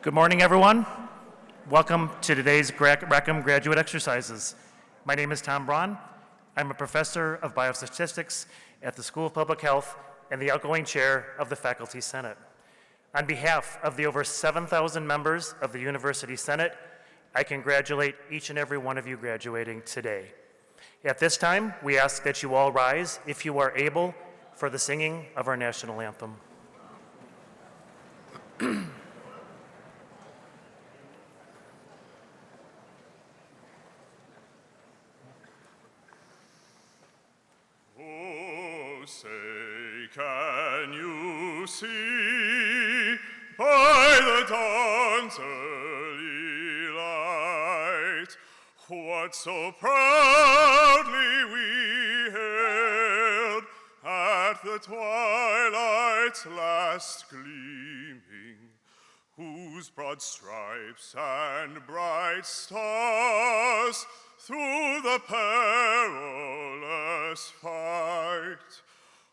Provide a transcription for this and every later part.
Good morning, everyone. Welcome to today's Rackham graduate exercises. My name is Tom Braun. I'm a professor of biostatistics at the School of Public Health and the outgoing chair of the Faculty Senate. On behalf of the over 7,000 members of the University Senate, I congratulate each and every one of you graduating today. At this time, we ask that you all rise, if you are able, for the singing of our national anthem. Oh, say, can you see by the dawn's early light what so proudly we hailed at the twilight's last gleaming, whose broad stripes and bright stars through the perilous fight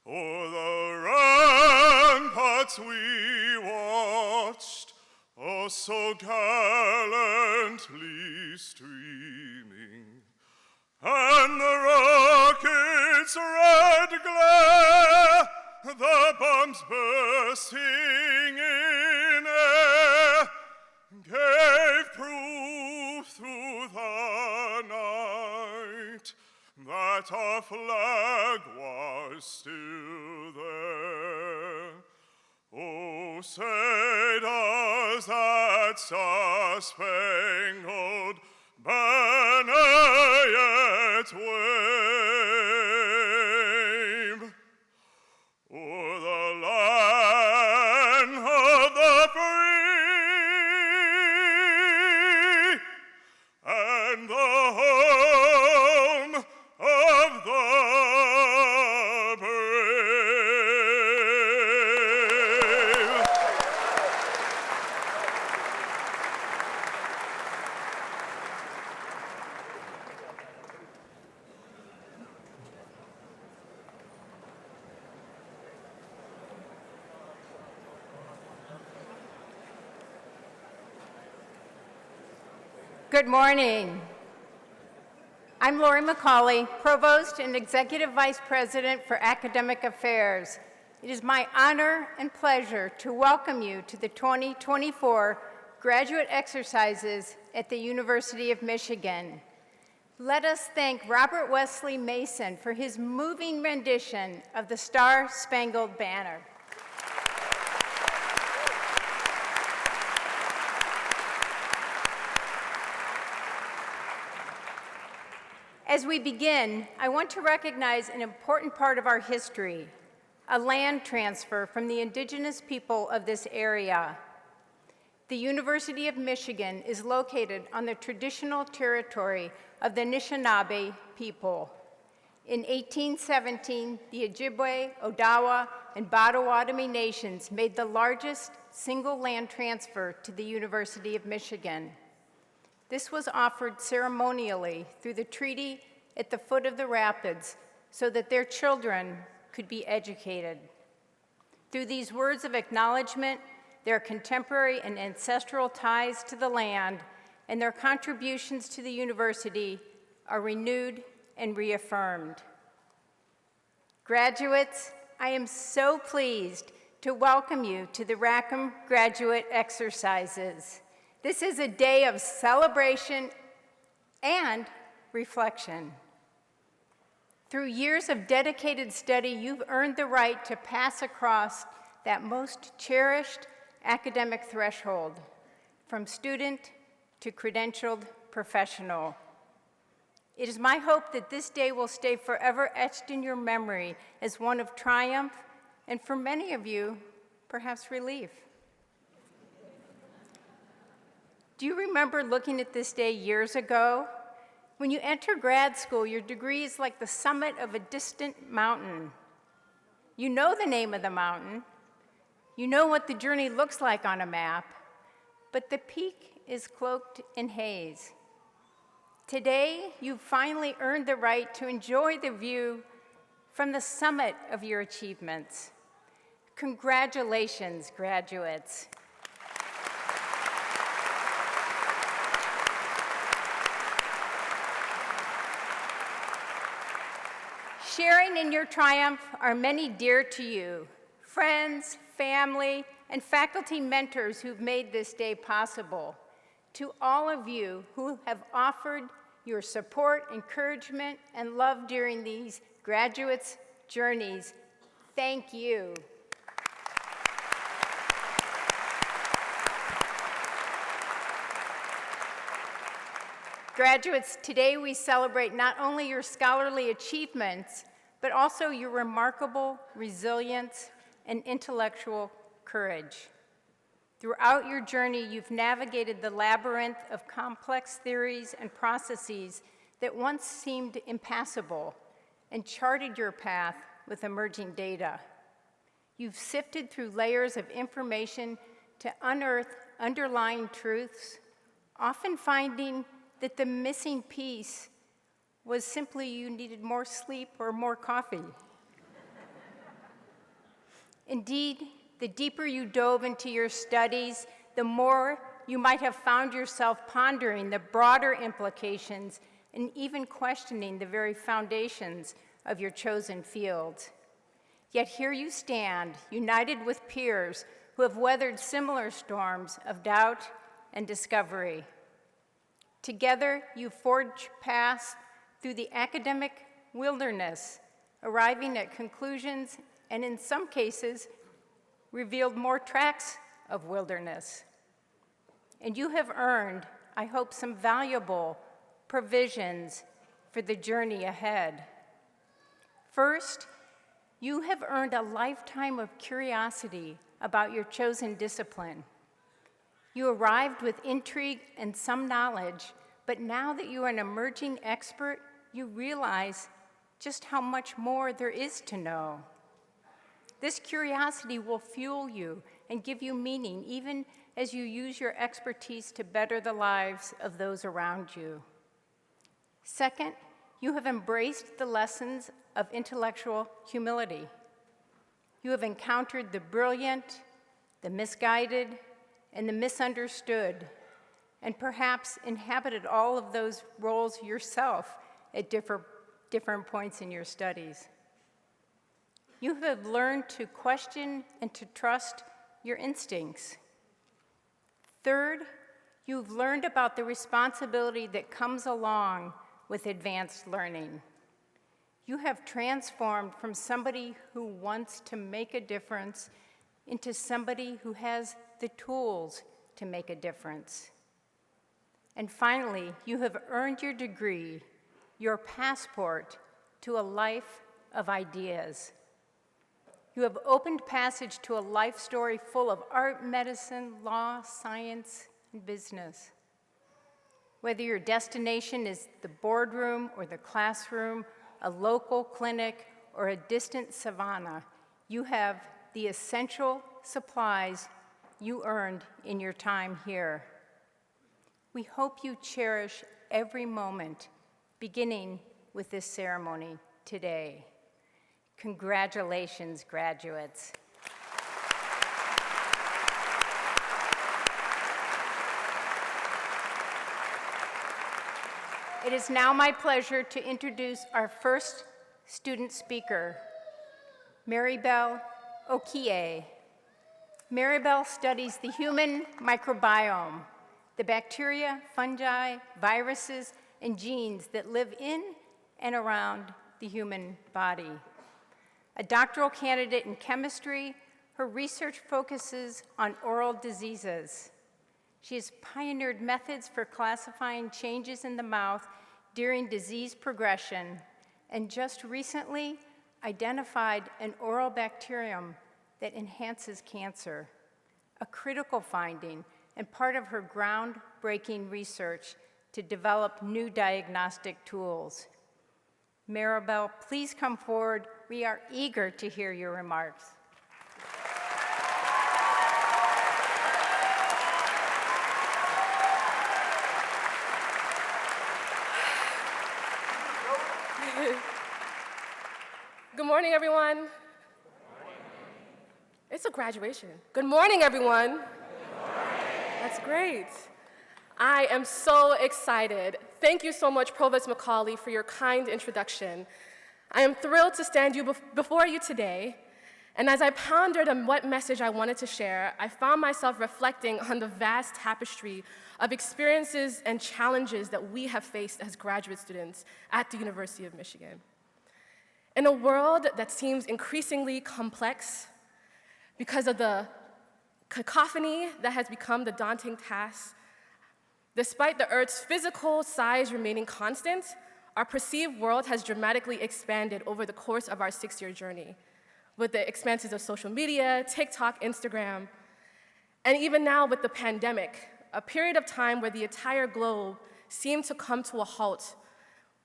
o'er the ramparts we watched, oh so gallantly streaming, and the rocket's red glare, the bombs bursting in air, gave proof through the night that our flag was still there. Oh, say does that star-spangled banner yet wave o'er the land of the free and the home of the brave. Good morning. I'm Lori McCauley, Provost and Executive Vice President for Academic Affairs. It is my honor and pleasure to welcome you to the 2024 graduate exercises at the University of Michigan. Let us thank Robert Wesley Mason for his moving rendition of the Star-Spangled Banner. As we begin, I want to recognize an important part of our history, a land transfer from the indigenous people of this area. The University of Michigan is located on the traditional territory of the Anishinaabe people. In 1817, the Ojibwe, Odawa, and Potawatomi nations made the largest single land transfer to the University of Michigan. This was offered ceremonially through the treaty at the foot of the rapids so that their children could be educated. Through these words of acknowledgement, their contemporary and ancestral ties to the land and their contributions to the university are renewed and reaffirmed. Graduates, I am so pleased to welcome you to the Rackham Graduate Exercises. This is a day of celebration and reflection. Through years of dedicated study, you've earned the right to pass across that most cherished academic threshold, from student to credentialed professional. It is my hope that this day will stay forever etched in your memory as one of triumph, and for many of you, perhaps relief. Do you remember looking at this day years ago? When you enter grad school, your degree is like the summit of a distant mountain. You know the name of the mountain. You know what the journey looks like on a map, but the peak is cloaked in haze. Today, you've finally earned the right to enjoy the view from the summit of your achievements. Congratulations, graduates. Sharing in your triumph are many dear to you, friends, family, and faculty mentors who've made this day possible. To all of you who have offered your support, encouragement, and love during these graduates' journeys, thank you. Graduates, today we celebrate not only your scholarly achievements, but also your remarkable resilience and intellectual courage. Throughout your journey, you've navigated the labyrinth of complex theories and processes that once seemed impassable and charted your path with emerging data. You've sifted through layers of information to unearth underlying truths, often finding that the missing piece was simply you needed more sleep or more coffee. Indeed, the deeper you dove into your studies, the more you might have found yourself pondering the broader implications and even questioning the very foundations of your chosen field. Yet here you stand, united with peers who have weathered similar storms of doubt and discovery. Together, you forge paths through the academic wilderness, arriving at conclusions and, in some cases, revealed more tracts of wilderness. And you have earned, I hope, some valuable provisions for the journey ahead. First, you have earned a lifetime of curiosity about your chosen discipline. You arrived with intrigue and some knowledge, but now that you are an emerging expert, you realize just how much more there is to know. This curiosity will fuel you and give you meaning, even as you use your expertise to better the lives of those around you. Second, you have embraced the lessons of intellectual humility. You have encountered the brilliant, the misguided, and the misunderstood, and perhaps inhabited all of those roles yourself at different points in your studies. You have learned to question and to trust your instincts. Third, you've learned about the responsibility that comes along with advanced learning. You have transformed from somebody who wants to make a difference into somebody who has the tools to make a difference. And finally, you have earned your degree, your passport to a life of ideas. You have opened passage to a life story full of art, medicine, law, science, and business. Whether your destination is the boardroom or the classroom, a local clinic, or a distant savanna, you have the essential supplies you earned in your time here. We hope you cherish every moment, beginning with this ceremony today. Congratulations, graduates. It is now my pleasure to introduce our first student speaker, Maribel Okie. Maribel studies the human microbiome, the bacteria, fungi, viruses, and genes that live in and around the human body. A doctoral candidate in chemistry, her research focuses on oral diseases. She has pioneered methods for classifying changes in the mouth during disease progression, and just recently identified an oral bacterium that enhances cancer, a critical finding and part of her groundbreaking research to develop new diagnostic tools. Maribel, please come forward. We are eager to hear your remarks. Good morning, everyone. Good morning. It's a graduation. Good morning, everyone. Good morning. That's great. I am so excited. Thank you so much, Provost McCauley, for your kind introduction. I am thrilled to stand before you today, and as I pondered on what message I wanted to share, I found myself reflecting on the vast tapestry of experiences and challenges that we have faced as graduate students at the University of Michigan. In a world that seems increasingly complex because of the cacophony that has become the daunting task, despite the Earth's physical size remaining constant, our perceived world has dramatically expanded over the course of our 6-year journey, with the expanses of social media, TikTok, Instagram, and even now with the pandemic, a period of time where the entire globe seemed to come to a halt,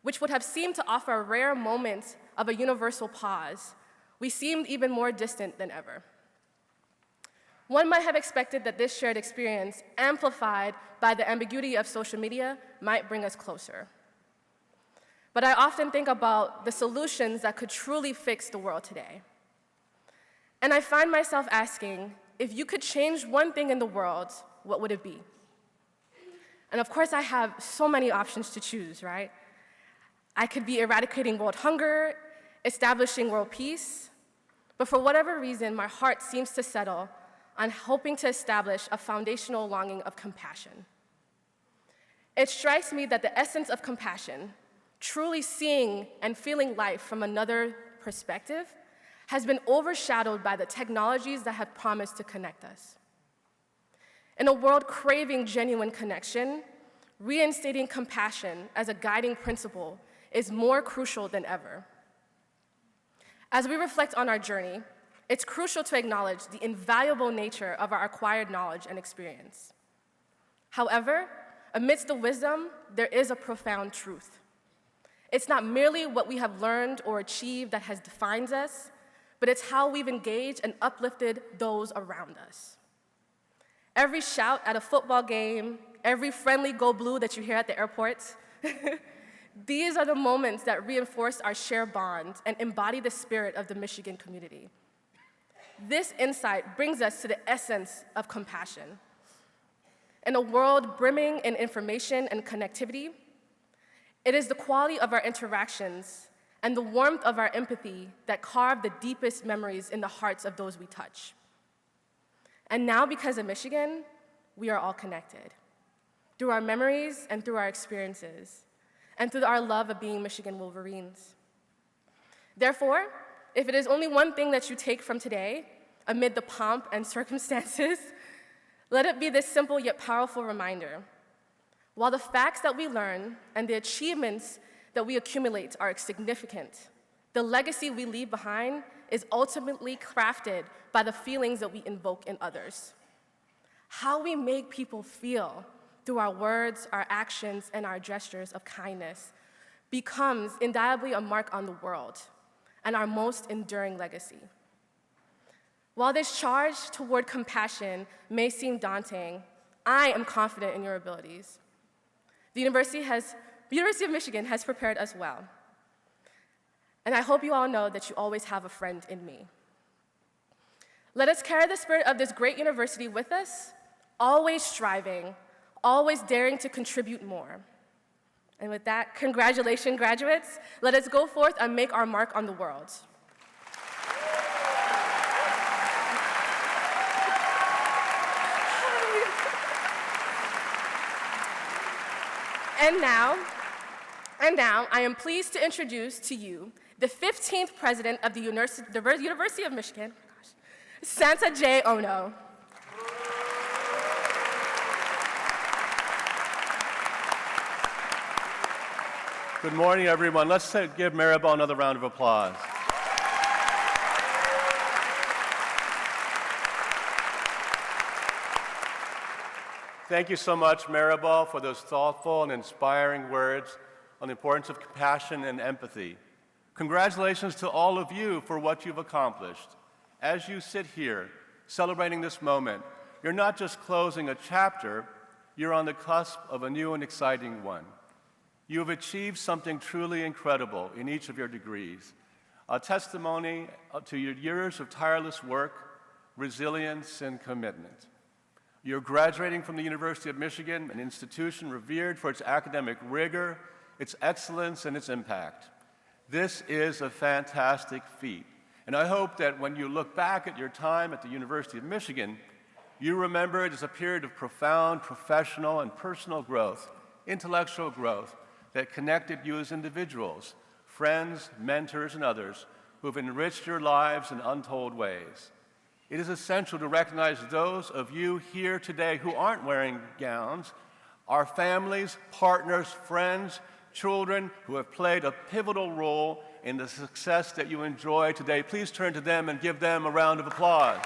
which would have seemed to offer a rare moment of a universal pause. We seemed even more distant than ever. One might have expected that this shared experience, amplified by the ambiguity of social media, might bring us closer. But I often think about the solutions that could truly fix the world today. And I find myself asking, if you could change one thing in the world, what would it be? And of course, I have so many options to choose, right? I could be eradicating world hunger, establishing world peace, but for whatever reason, my heart seems to settle on hoping to establish a foundational longing of compassion. It strikes me that the essence of compassion, truly seeing and feeling life from another perspective, has been overshadowed by the technologies that have promised to connect us. In a world craving genuine connection, reinstating compassion as a guiding principle is more crucial than ever. As we reflect on our journey, it's crucial to acknowledge the invaluable nature of our acquired knowledge and experience. However, amidst the wisdom, there is a profound truth. It's not merely what we have learned or achieved that has defined us, but it's how we've engaged and uplifted those around us. Every shout at a football game, every friendly "Go Blue" that you hear at the airports, these are the moments that reinforce our shared bond and embody the spirit of the Michigan community. This insight brings us to the essence of compassion. In a world brimming in information and connectivity, it is the quality of our interactions and the warmth of our empathy that carve the deepest memories in the hearts of those we touch. And now, because of Michigan, we are all connected through our memories and through our experiences, and through our love of being Michigan Wolverines. Therefore, if it is only one thing that you take from today, amid the pomp and circumstances, let it be this simple yet powerful reminder. While the facts that we learn and the achievements that we accumulate are significant, the legacy we leave behind is ultimately crafted by the feelings that we invoke in others. How we make people feel through our words, our actions, and our gestures of kindness becomes indelibly a mark on the world and our most enduring legacy. While this charge toward compassion may seem daunting, I am confident in your abilities. The University of Michigan has prepared us well. And I hope you all know that you always have a friend in me. Let us carry the spirit of this great university with us, always striving, always daring to contribute more. And with that, congratulations, graduates. Let us go forth and make our mark on the world. And now, I am pleased to introduce to you the 15th president of the University of Michigan, Santa J. Ono. Good morning, everyone. Let's give Maribel another round of applause. Thank you so much, Maribel, for those thoughtful and inspiring words on the importance of compassion and empathy. Congratulations to all of you for what you've accomplished. As you sit here celebrating this moment, you're not just closing a chapter, you're on the cusp of a new and exciting one. You have achieved something truly incredible in each of your degrees, a testimony to your years of tireless work, resilience, and commitment. You're graduating from the University of Michigan, an institution revered for its academic rigor, its excellence, and its impact. This is a fantastic feat, and I hope that when you look back at your time at the University of Michigan, you remember it as a period of profound professional and personal growth, intellectual growth that connected you as individuals, friends, mentors, and others who have enriched your lives in untold ways. It is essential to recognize those of you here today who aren't wearing gowns, our families, partners, friends, children who have played a pivotal role in the success that you enjoy today. Please turn to them and give them a round of applause.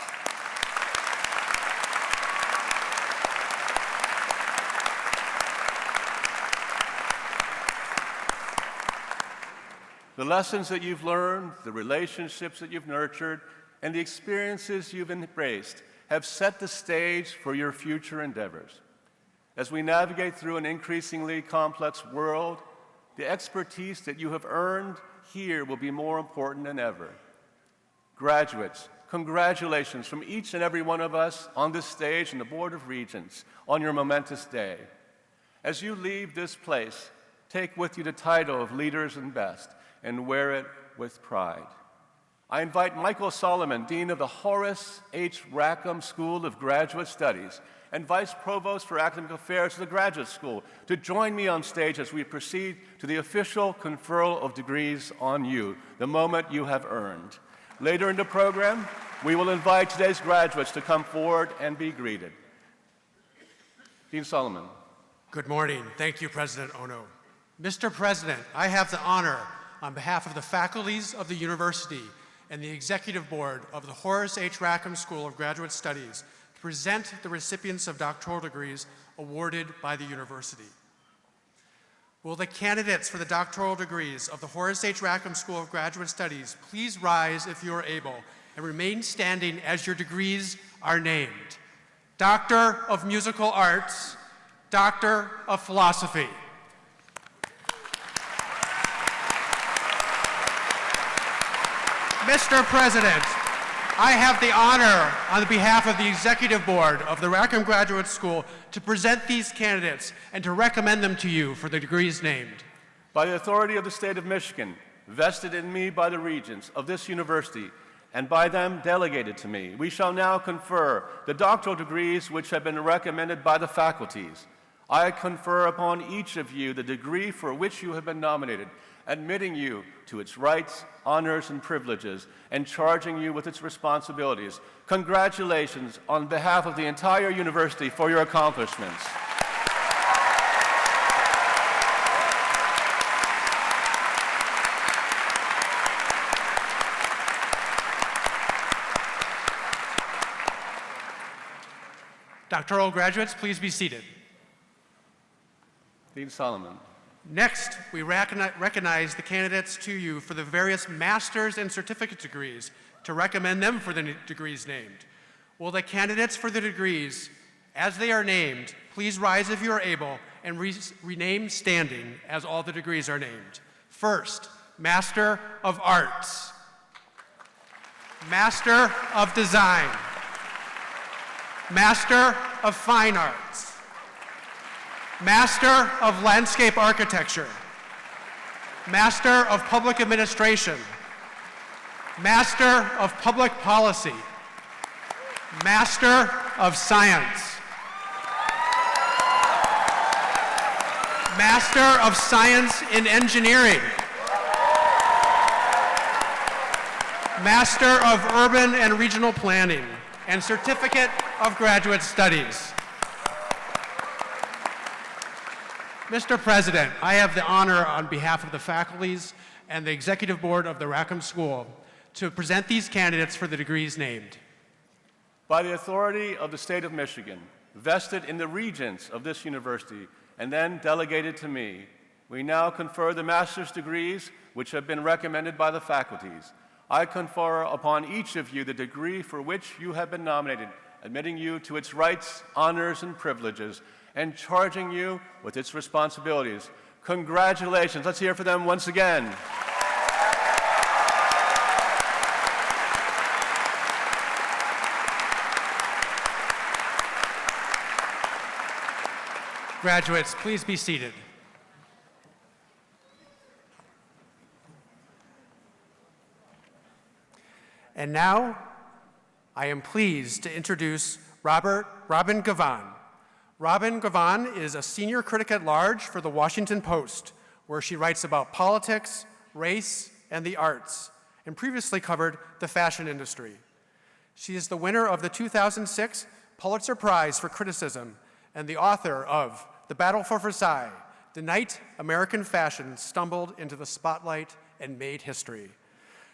The lessons that you've learned, the relationships that you've nurtured, and the experiences you've embraced have set the stage for your future endeavors. As we navigate through an increasingly complex world, the expertise that you have earned here will be more important than ever. Graduates, congratulations from each and every one of us on this stage and the Board of Regents on your momentous day. As you leave this place, take with you the title of Leaders and Best and wear it with pride. I invite Michael Solomon, Dean of the Horace H. Rackham School of Graduate Studies and Vice Provost for Academic Affairs of the Graduate School, to join me on stage as we proceed to the official conferral of degrees on you, the moment you have earned. Later in the program, we will invite today's graduates to come forward and be greeted. Dean Solomon. Good morning. Thank you, President Ono. Mr. President, I have the honor, on behalf of the faculties of the university and the Executive Board of the Horace H. Rackham School of Graduate Studies, to present the recipients of doctoral degrees awarded by the university. Will the candidates for the doctoral degrees of the Horace H. Rackham School of Graduate Studies please rise if you are able and remain standing as your degrees are named? Doctor of Musical Arts, Doctor of Philosophy. Mr. President, I have the honor on behalf of the Executive Board of the Rackham Graduate School to present these candidates and to recommend them to you for the degrees named. By the authority of the state of Michigan, vested in me by the regents of this university, and by them delegated to me, we shall now confer the doctoral degrees which have been recommended by the faculties. I confer upon each of you the degree for which you have been nominated, admitting you to its rights, honors, and privileges, and charging you with its responsibilities. Congratulations on behalf of the entire university for your accomplishments. Doctoral graduates, please be seated. Dean Solomon. Next, we recognize the candidates to you for the various master's and certificate degrees to recommend them for the degrees named. Will the candidates for the degrees, as they are named, please rise if you are able and rename standing as all the degrees are named. First, Master of Arts, Master of Design, Master of Fine Arts, Master of Landscape Architecture, Master of Public Administration, Master of Public Policy, Master of Science, Master of Science in Engineering, Master of Urban and Regional Planning, and Certificate of Graduate Studies. Mr. President, I have the honor on behalf of the faculties and the Executive Board of the Rackham School to present these candidates for the degrees named. By the authority of the state of Michigan, vested in the regents of this university, and then delegated to me, we now confer the master's degrees which have been recommended by the faculties. I confer upon each of you the degree for which you have been nominated, admitting you to its rights, honors, and privileges, and charging you with its responsibilities. Congratulations. Let's hear for them once again. Graduates, please be seated. And now, I am pleased to introduce Robin Givhan. Robin Givhan is a senior critic at large for the Washington Post, where she writes about politics, race, and the arts, and previously covered the fashion industry. She is the winner of the 2006 Pulitzer Prize for Criticism and the author of The Battle for Versailles, the night American fashion stumbled into the spotlight and made history.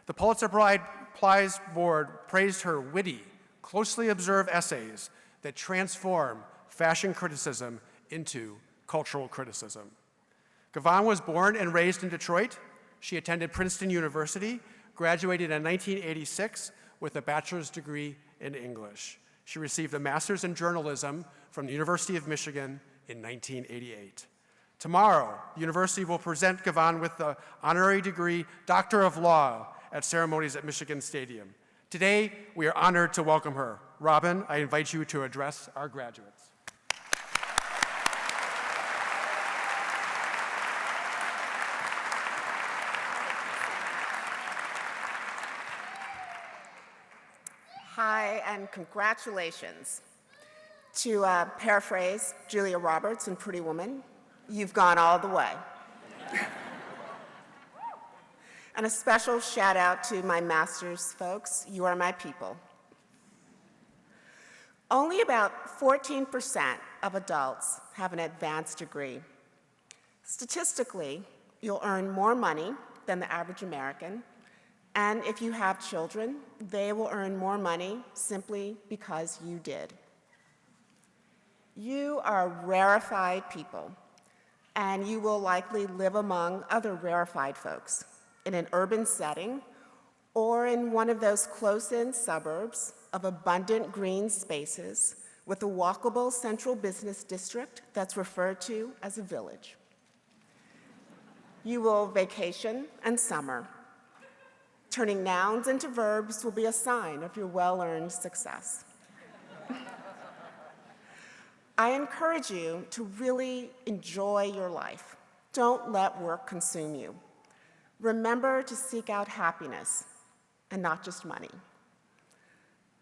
The Pulitzer Prize Board praised her witty, closely observed essays that transform fashion criticism into cultural criticism. Givhan was born and raised in Detroit. She attended Princeton University, graduated in 1986 with a bachelor's degree in English. She received a master's in journalism from the University of Michigan in 1988. Tomorrow, the university will present Givhan with the honorary degree Doctor of Law at ceremonies at Michigan Stadium. Today, we are honored to welcome her. Robin, I invite you to address our graduates. Hi, and congratulations. To paraphrase Julia Roberts in Pretty Woman, you've gone all the way. And a special shout out to my master's folks, you are my people. Only about 14% of adults have an advanced degree. Statistically, you'll earn more money than the average American, and if you have children, they will earn more money simply because you did. You are rarefied people, and you will likely live among other rarefied folks in an urban setting or in one of those close-in suburbs of abundant green spaces with a walkable central business district that's referred to as a village. You will vacation and summer. Turning nouns into verbs will be a sign of your well-earned success. I encourage you to really enjoy your life. Don't let work consume you. Remember to seek out happiness and not just money.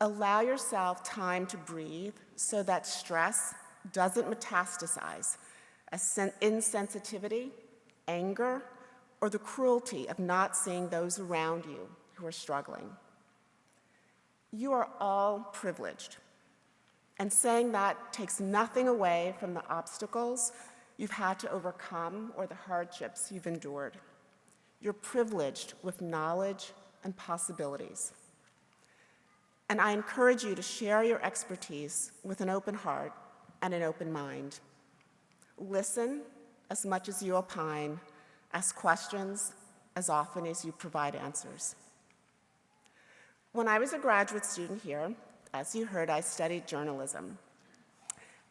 Allow yourself time to breathe so that stress doesn't metastasize as insensitivity, anger, or the cruelty of not seeing those around you who are struggling. You are all privileged, and saying that takes nothing away from the obstacles you've had to overcome or the hardships you've endured. You're privileged with knowledge and possibilities. And I encourage you to share your expertise with an open heart and an open mind. Listen as much as you opine. Ask questions as often as you provide answers. When I was a graduate student here, as you heard, I studied journalism.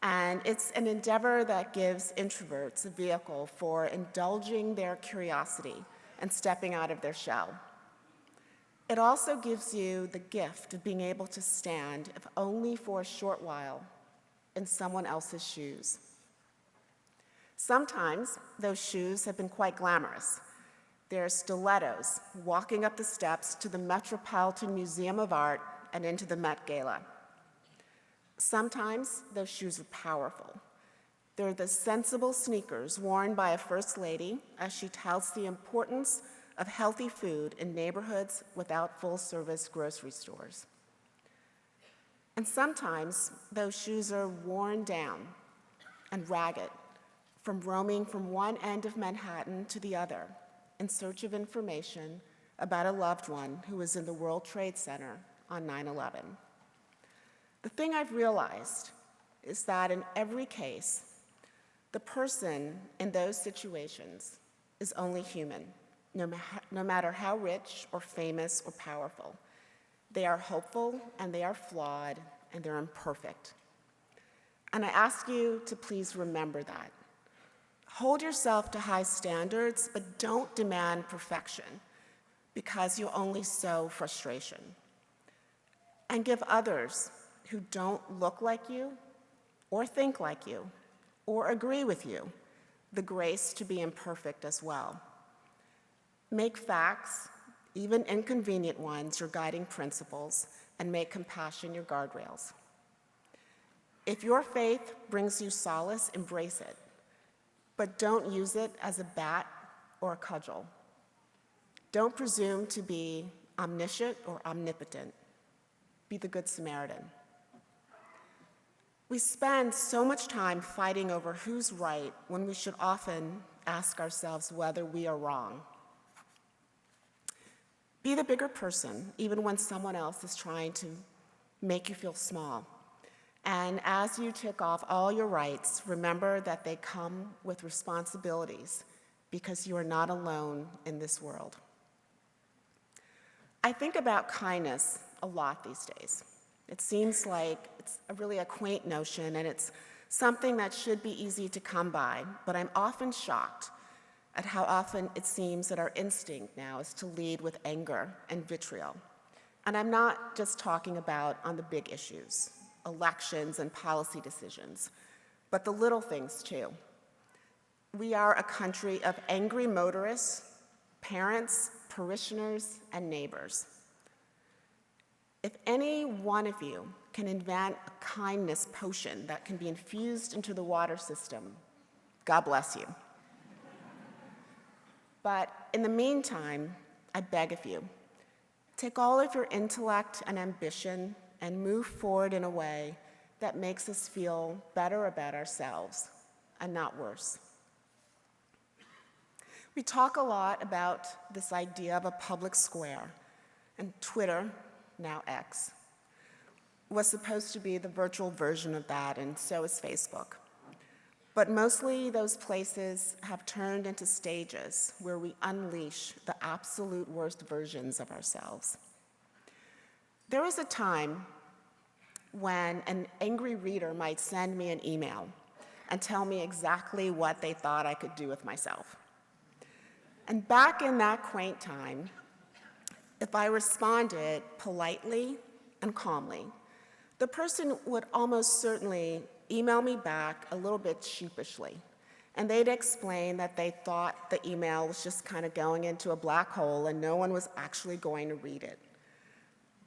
And it's an endeavor that gives introverts a vehicle for indulging their curiosity and stepping out of their shell. It also gives you the gift of being able to stand, if only for a short while, in someone else's shoes. Sometimes those shoes have been quite glamorous. They're stilettos walking up the steps to the Metropolitan Museum of Art and into the Met Gala. Sometimes those shoes are powerful. They're the sensible sneakers worn by a first lady as she touts the importance of healthy food in neighborhoods without full-service grocery stores. And sometimes those shoes are worn down and ragged from roaming from one end of Manhattan to the other in search of information about a loved one who was in the World Trade Center on 9/11. The thing I've realized is that in every case, the person in those situations is only human, no matter how rich or famous or powerful. They are hopeful and they are flawed and they're imperfect. And I ask you to please remember that. Hold yourself to high standards, but don't demand perfection because you'll only sow frustration. And give others who don't look like you or think like you or agree with you the grace to be imperfect as well. Make facts even inconvenient ones, your guiding principles, and make compassion your guardrails. If your faith brings you solace, embrace it, but don't use it as a bat or a cudgel. Don't presume to be omniscient or omnipotent. Be the Good Samaritan. We spend so much time fighting over who's right when we should often ask ourselves whether we are wrong. Be the bigger person, even when someone else is trying to make you feel small. And as you tick off all your rights, remember that they come with responsibilities because you are not alone in this world. I think about kindness a lot these days. It seems like it's really a quaint notion, and it's something that should be easy to come by, but I'm often shocked at how often it seems that our instinct now is to lead with anger and vitriol. And I'm not just talking about on the big issues, elections and policy decisions, but the little things too. We are a country of angry motorists, parents, parishioners, and neighbors. If any one of you can invent a kindness potion that can be infused into the water system, God bless you. But in the meantime, I beg of you, take all of your intellect and ambition and move forward in a way that makes us feel better about ourselves and not worse. We talk a lot about this idea of a public square, and Twitter, now X, was supposed to be the virtual version of that, and so is Facebook. But mostly those places have turned into stages where we unleash the absolute worst versions of ourselves. There was a time when an angry reader might send me an email and tell me exactly what they thought I could do with myself. And back in that quaint time, if I responded politely and calmly, the person would almost certainly email me back a little bit sheepishly. And they'd explain that they thought the email was just kind of going into a black hole and no one was actually going to read it.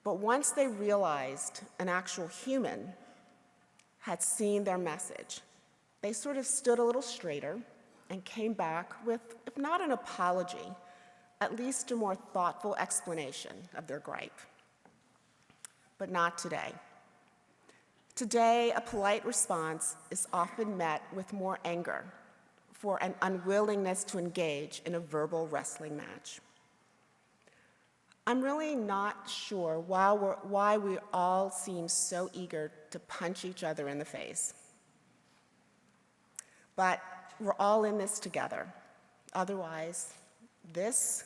But once they realized an actual human had seen their message, they sort of stood a little straighter and came back with, if not an apology, at least a more thoughtful explanation of their gripe. But not today. Today, a polite response is often met with more anger for an unwillingness to engage in a verbal wrestling match. I'm really not sure why we all seem so eager to punch each other in the face. But we're all in this together. Otherwise, this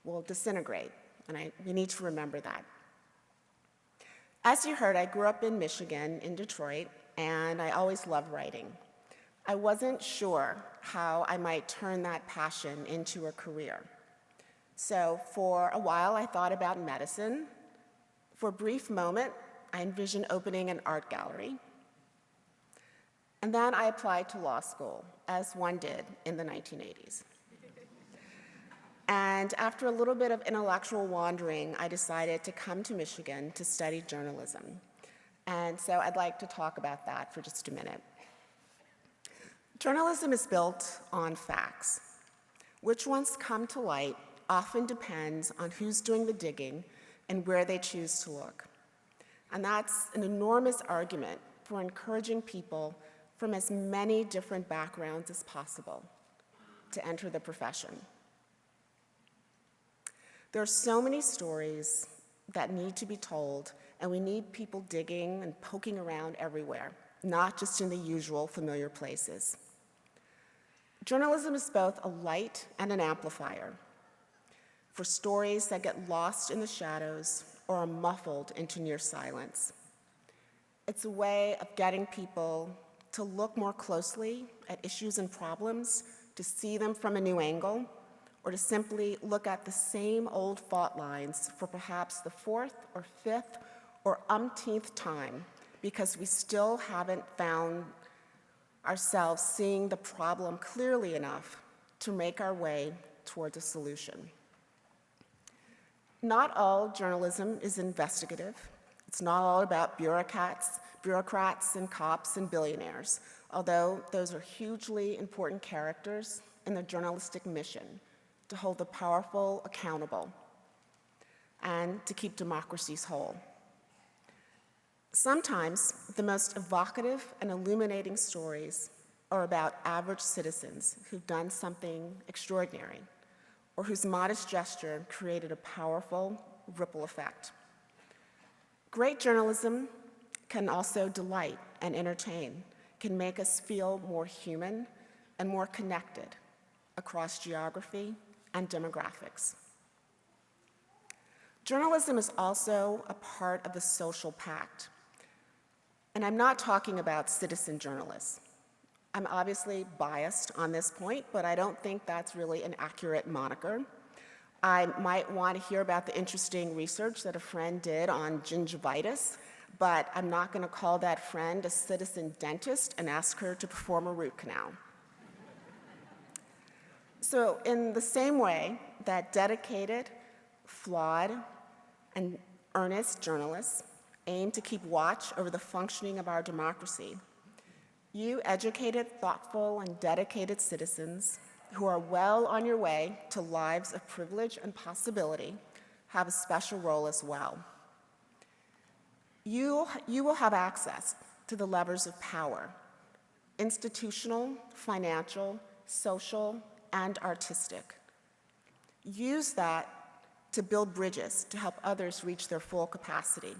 will disintegrate, and we need to remember that. As you heard, I grew up in Michigan, in Detroit, and I always loved writing. I wasn't sure how I might turn that passion into a career. So for a while, I thought about medicine. For a brief moment, I envisioned opening an art gallery. And then I applied to law school, as one did in the 1980s. And after a little bit of intellectual wandering, I decided to come to Michigan to study journalism. And so I'd like to talk about that for just a minute. Journalism is built on facts. Which ones come to light often depends on who's doing the digging and where they choose to look. And that's an enormous argument for encouraging people from as many different backgrounds as possible to enter the profession. There are so many stories that need to be told, and we need people digging and poking around everywhere, not just in the usual familiar places. Journalism is both a light and an amplifier for stories that get lost in the shadows or are muffled into near silence. It's a way of getting people to look more closely at issues and problems, to see them from a new angle, or to simply look at the same old fault lines for perhaps the fourth or fifth or umpteenth time, because we still haven't found ourselves seeing the problem clearly enough to make our way towards a solution. Not all journalism is investigative. It's not all about bureaucrats and cops and billionaires, although those are hugely important characters in the journalistic mission to hold the powerful accountable and to keep democracies whole. Sometimes the most evocative and illuminating stories are about average citizens who've done something extraordinary or whose modest gesture created a powerful ripple effect. Great journalism can also delight and entertain, can make us feel more human and more connected across geography and demographics. Journalism is also a part of the social pact. And I'm not talking about citizen journalists. I'm obviously biased on this point, but I don't think that's really an accurate moniker. I might want to hear about the interesting research that a friend did on gingivitis, but I'm not going to call that friend a citizen dentist and ask her to perform a root canal. So in the same way that dedicated, flawed, and earnest journalists aim to keep watch over the functioning of our democracy, you educated, thoughtful, and dedicated citizens who are well on your way to lives of privilege and possibility have a special role as well. You will have access to the levers of power, institutional, financial, social, and artistic. Use that to build bridges to help others reach their full capacity.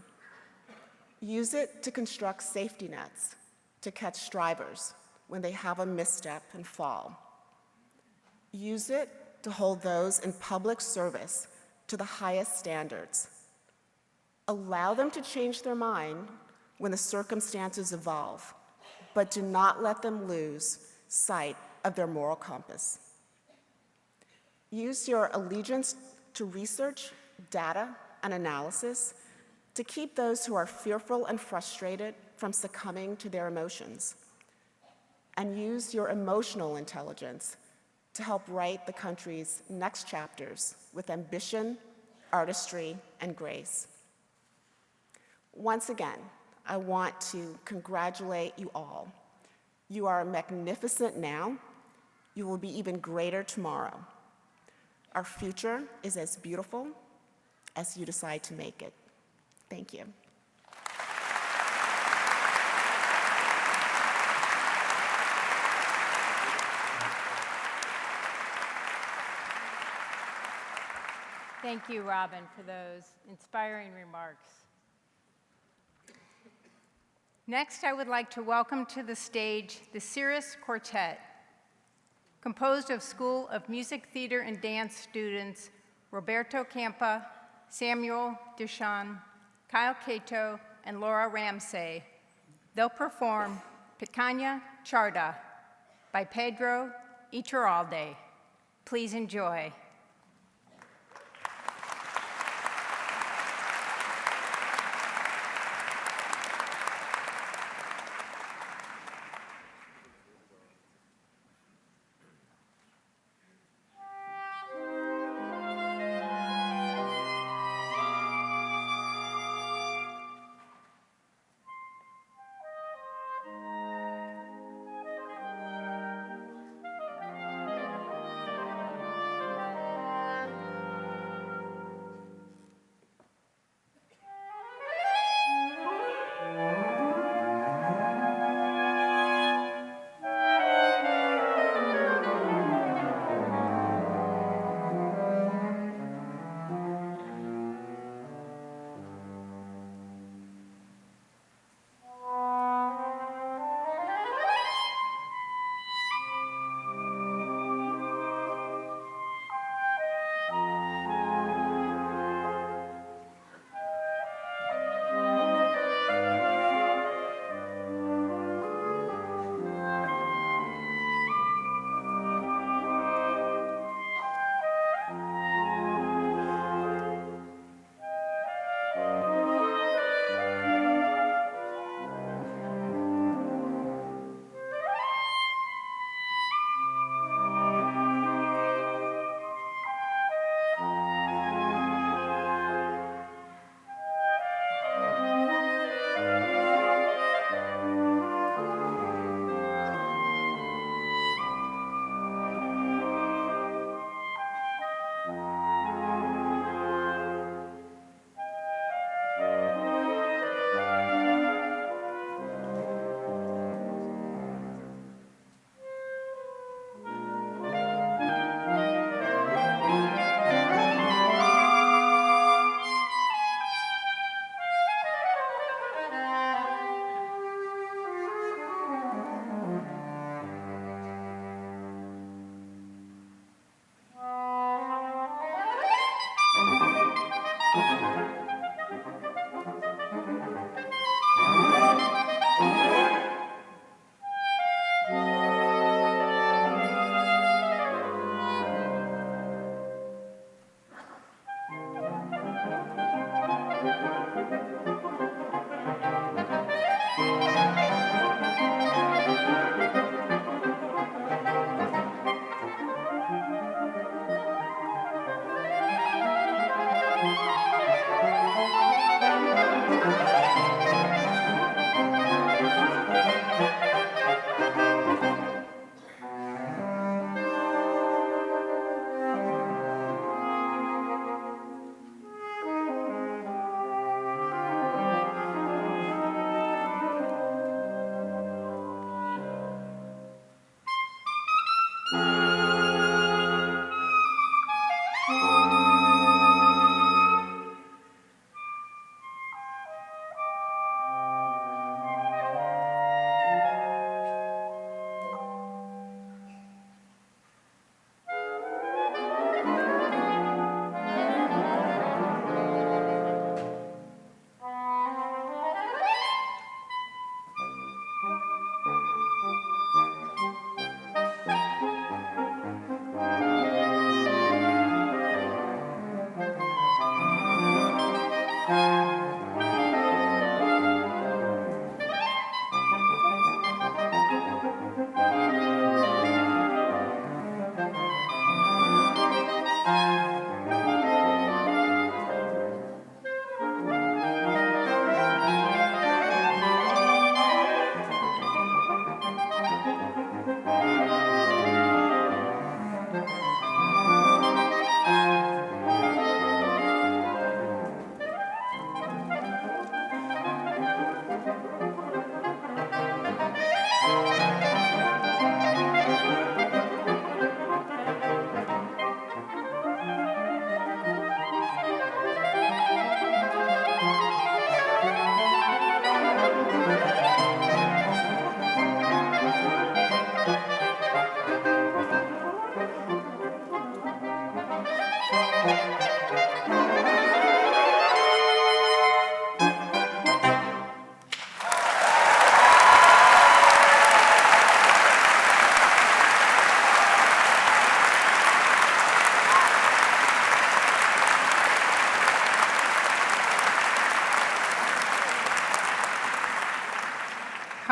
Use it to construct safety nets to catch strivers when they have a misstep and fall. Use it to hold those in public service to the highest standards. Allow them to change their mind when the circumstances evolve, but do not let them lose sight of their moral compass. Use your allegiance to research, data, and analysis to keep those who are fearful and frustrated from succumbing to their emotions. And use your emotional intelligence to help write the country's next chapters with ambition, artistry, and grace. Once again, I want to congratulate you all. You are magnificent now. You will be even greater tomorrow. Our future is as beautiful as you decide to make it. Thank you. Thank you, Robin, for those inspiring remarks. Next, I would like to welcome to the stage the Cirrus Quartet, composed of School of Music, Theater, and Dance students Roberto Campa, Samuel Duchan, Kyle Cato, and Laura Ramsey. They'll perform Picanha Charda by Pedro Iturralde. Please enjoy.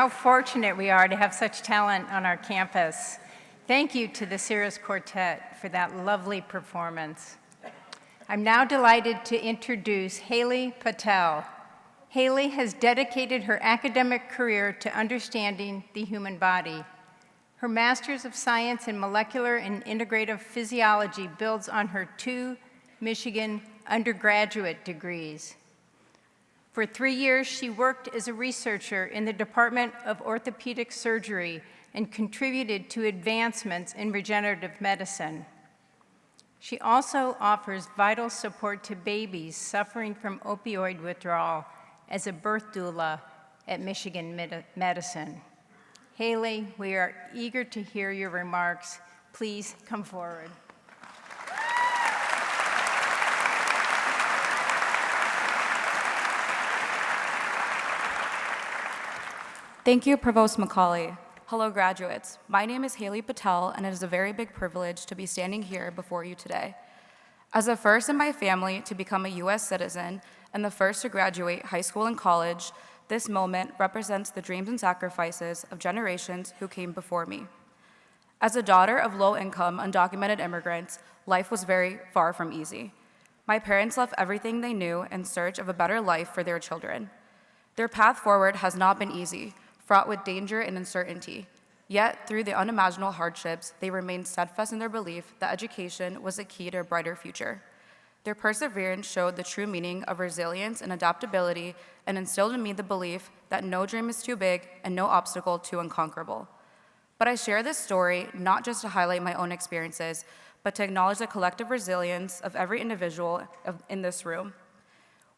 how fortunate we are to have such talent on our campus. Thank you to the Cirrus Quartet for that lovely performance. I'm now delighted to introduce Haley Patel. Haley has dedicated her academic career to understanding the human body. Her Master's of Science in Molecular and Integrative Physiology builds on her 2 Michigan undergraduate degrees. For 3 years, she worked as a researcher in the Department of Orthopedic Surgery and contributed to advancements in regenerative medicine. She also offers vital support to babies suffering from opioid withdrawal as a birth doula at Michigan Medicine. Haley, we are eager to hear your remarks. Please come forward. Thank you, Provost McCauley. Hello, graduates. My name is Haley Patel, and it is a very big privilege to be standing here before you today. As the first in my family to become a U.S. citizen and the first to graduate high school and college, this moment represents the dreams and sacrifices of generations who came before me. As a daughter of low-income, undocumented immigrants, life was very far from easy. My parents left everything they knew in search of a better life for their children. Their path forward has not been easy, fraught with danger and uncertainty. Yet, through the unimaginable hardships, they remained steadfast in their belief that education was the key to a brighter future. Their perseverance showed the true meaning of resilience and adaptability and instilled in me the belief that no dream is too big and no obstacle too unconquerable. But I share this story not just to highlight my own experiences, but to acknowledge the collective resilience of every individual in this room.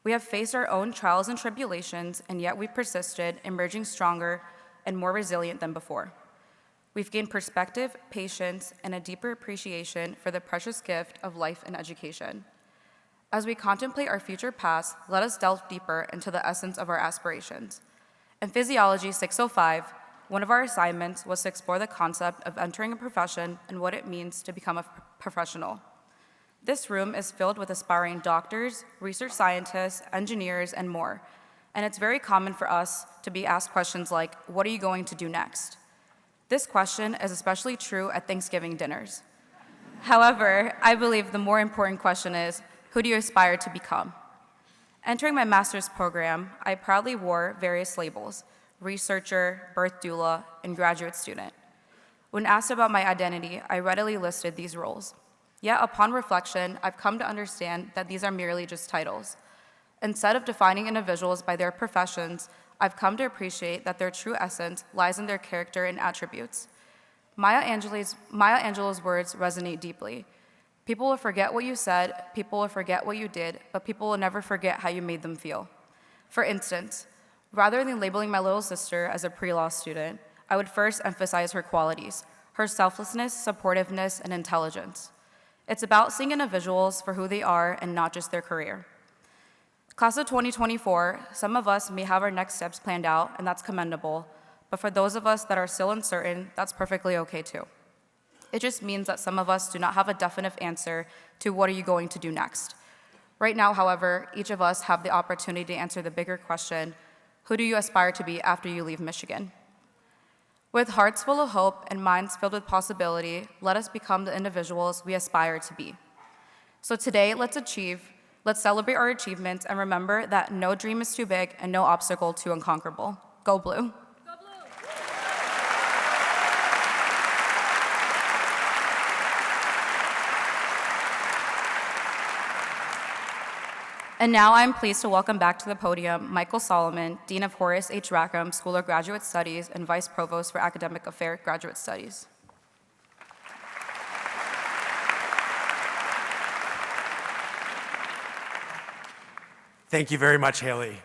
We have faced our own trials and tribulations, and yet we persisted, emerging stronger and more resilient than before. We've gained perspective, patience, and a deeper appreciation for the precious gift of life and education. As we contemplate our future paths, let us delve deeper into the essence of our aspirations. In Physiology 605, one of our assignments was to explore the concept of entering a profession and what it means to become a professional. This room is filled with aspiring doctors, research scientists, engineers, and more. And it's very common for us to be asked questions like, what are you going to do next? This question is especially true at Thanksgiving dinners. However, I believe the more important question is, who do you aspire to become? Entering my master's program, I proudly wore various labels: researcher, birth doula, and graduate student. When asked about my identity, I readily listed these roles. Yet upon reflection, I've come to understand that these are merely just titles. Instead of defining individuals by their professions, I've come to appreciate that their true essence lies in their character and attributes. Maya Angelou's words resonate deeply. People will forget what you said, people will forget what you did, but people will never forget how you made them feel. For instance, rather than labeling my little sister as a pre-law student, I would first emphasize her qualities, her selflessness, supportiveness, and intelligence. It's about seeing individuals for who they are and not just their career. Class of 2024, some of us may have our next steps planned out, and that's commendable, but for those of us that are still uncertain, that's perfectly okay too. It just means that some of us do not have a definite answer to what are you going to do next. Right now, however, each of us have the opportunity to answer the bigger question, who do you aspire to be after you leave Michigan? With hearts full of hope and minds filled with possibility, let us become the individuals we aspire to be. So today, let's celebrate our achievements and remember that no dream is too big and no obstacle too unconquerable. Go Blue. And now I'm pleased to welcome back to the podium Michael Solomon, Dean of Horace H. Rackham School of Graduate Studies and Vice Provost for Academic Affairs Graduate Studies. Thank you very much, Haley.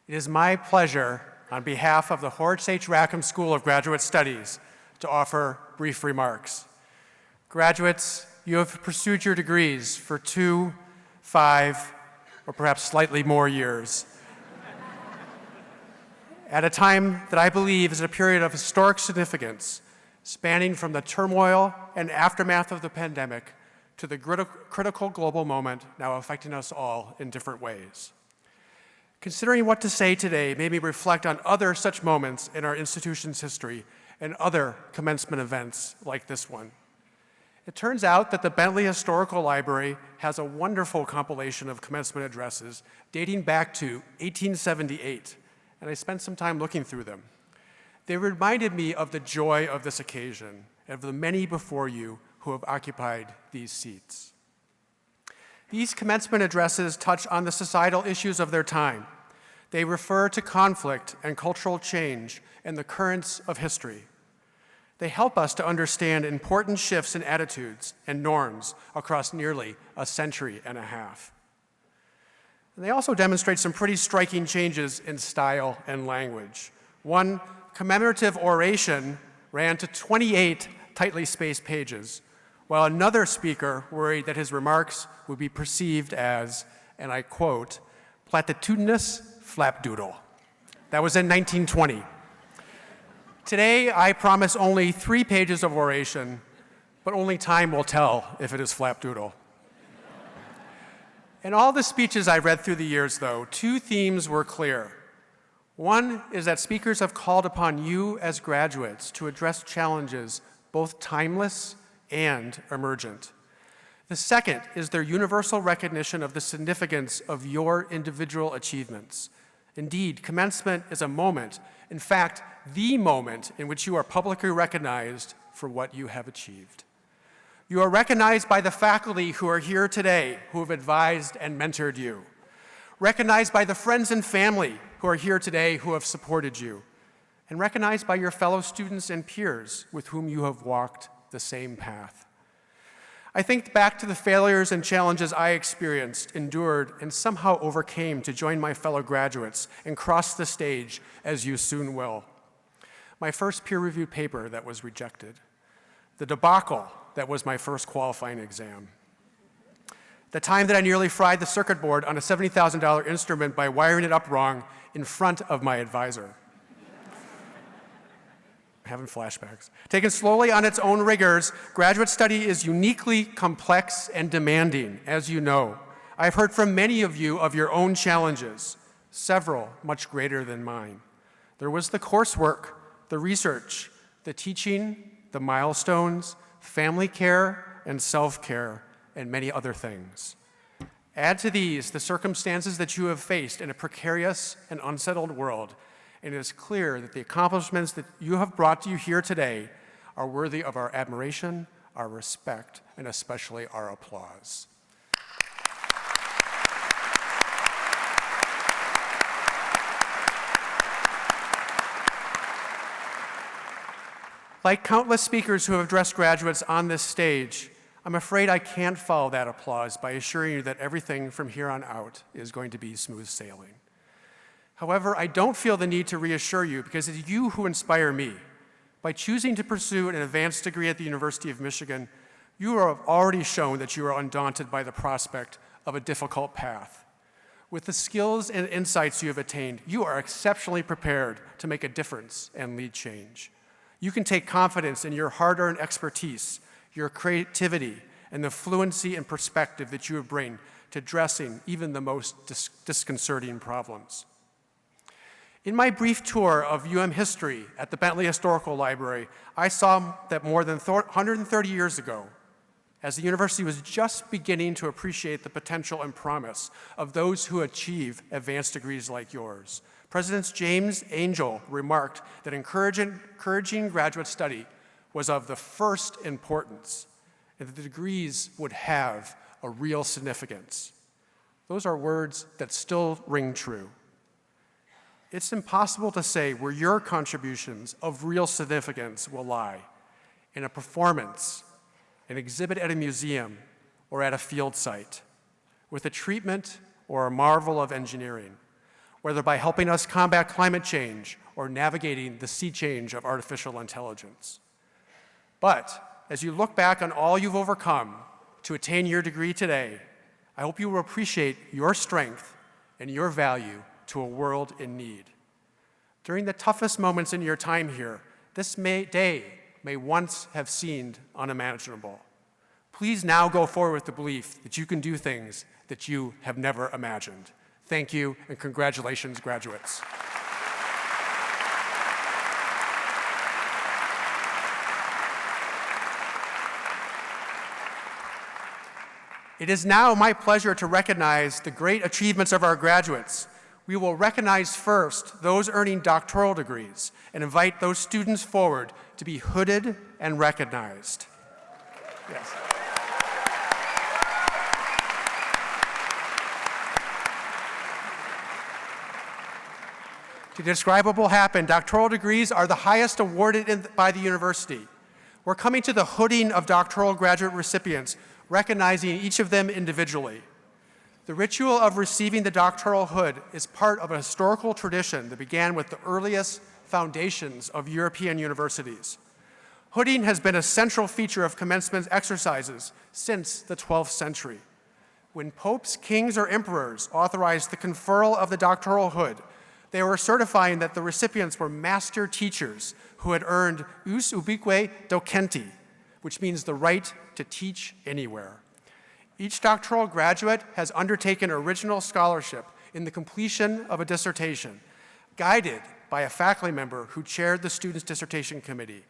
It is my pleasure, on behalf of the Horace H. Rackham School of Graduate Studies, to offer brief remarks. Graduates, you have pursued your degrees for 2, 5, or perhaps slightly more years. At a time that I believe is a period of historic significance, spanning from the turmoil and aftermath of the pandemic to the critical global moment now affecting us all in different ways. Considering what to say today made me reflect on other such moments in our institution's history and other commencement events like this one. It turns out that the Bentley Historical Library has a wonderful compilation of commencement addresses dating back to 1878, and I spent some time looking through them. They reminded me of the joy of this occasion and of the many before you who have occupied these seats. These commencement addresses touch on the societal issues of their time. They refer to conflict and cultural change and the currents of history. They help us to understand important shifts in attitudes and norms across nearly a century and a half. And they also demonstrate some pretty striking changes in style and language. One commemorative oration ran to 28 tightly spaced pages, while another speaker worried that his remarks would be perceived as, and I quote, platitudinous flapdoodle. That was in 1920. Today, I promise only 3 pages of oration, but only time will tell if it is flapdoodle. In all the speeches I read through the years, though, 2 themes were clear. One is that speakers have called upon you as graduates to address challenges both timeless and emergent. The second is their universal recognition of the significance of your individual achievements. Indeed, commencement is a moment, in fact, the moment in which you are publicly recognized for what you have achieved. You are recognized by the faculty who are here today, who have advised and mentored you. Recognized by the friends and family who are here today, who have supported you. And recognized by your fellow students and peers with whom you have walked the same path. I think back to the failures and challenges I experienced, endured, and somehow overcame to join my fellow graduates and cross the stage, as you soon will. My first peer-reviewed paper that was rejected. The debacle that was my first qualifying exam. The time that I nearly fried the circuit board on a $70,000 instrument by wiring it up wrong in front of my advisor. Having flashbacks. Taken slowly on its own rigors, graduate study is uniquely complex and demanding, as you know. I've heard from many of you of your own challenges, several much greater than mine. There was the coursework, the research, the teaching, the milestones, family care and self-care, and many other things. Add to these the circumstances that you have faced in a precarious and unsettled world, and it is clear that the accomplishments that you have brought to you here today are worthy of our admiration, our respect, and especially our applause. Like countless speakers who have addressed graduates on this stage, I'm afraid I can't follow that applause by assuring you that everything from here on out is going to be smooth sailing. However, I don't feel the need to reassure you because it's you who inspire me. By choosing to pursue an advanced degree at the University of Michigan, you have already shown that you are undaunted by the prospect of a difficult path. With the skills and insights you have attained, you are exceptionally prepared to make a difference and lead change. You can take confidence in your hard-earned expertise, your creativity, and the fluency and perspective that you bring to addressing even the most disconcerting problems. In my brief tour of UM history at the Bentley Historical Library, I saw that more than 130 years ago, as the university was just beginning to appreciate the potential and promise of those who achieve advanced degrees like yours, President James Angel remarked that encouraging graduate study was of the first importance, and that the degrees would have a real significance. Those are words that still ring true. It's impossible to say where your contributions of real significance will lie, in a performance, an exhibit at a museum, or at a field site, with a treatment or a marvel of engineering, whether by helping us combat climate change or navigating the sea change of artificial intelligence. But as you look back on all you've overcome to attain your degree today, I hope you will appreciate your strength and your value to a world in need. During the toughest moments in your time here, this day may once have seemed unimaginable. Please now go forward with the belief that you can do things that you have never imagined. Thank you, and congratulations, graduates. It is now my pleasure to recognize the great achievements of our graduates. We will recognize first those earning doctoral degrees and invite those students forward to be hooded and recognized. Yes. To describe what will happen, doctoral degrees are the highest awarded by the university. We're coming to the hooding of doctoral graduate recipients, recognizing each of them individually. The ritual of receiving the doctoral hood is part of a historical tradition that began with the earliest foundations of European universities. Hooding has been a central feature of commencement exercises since the 12th century. When popes, kings, or emperors authorized the conferral of the doctoral hood, they were certifying that the recipients were master teachers who had earned us ubique docenti, which means the right to teach anywhere. Each doctoral graduate has undertaken original scholarship in the completion of a dissertation, guided by a faculty member who chaired the student's dissertation committee.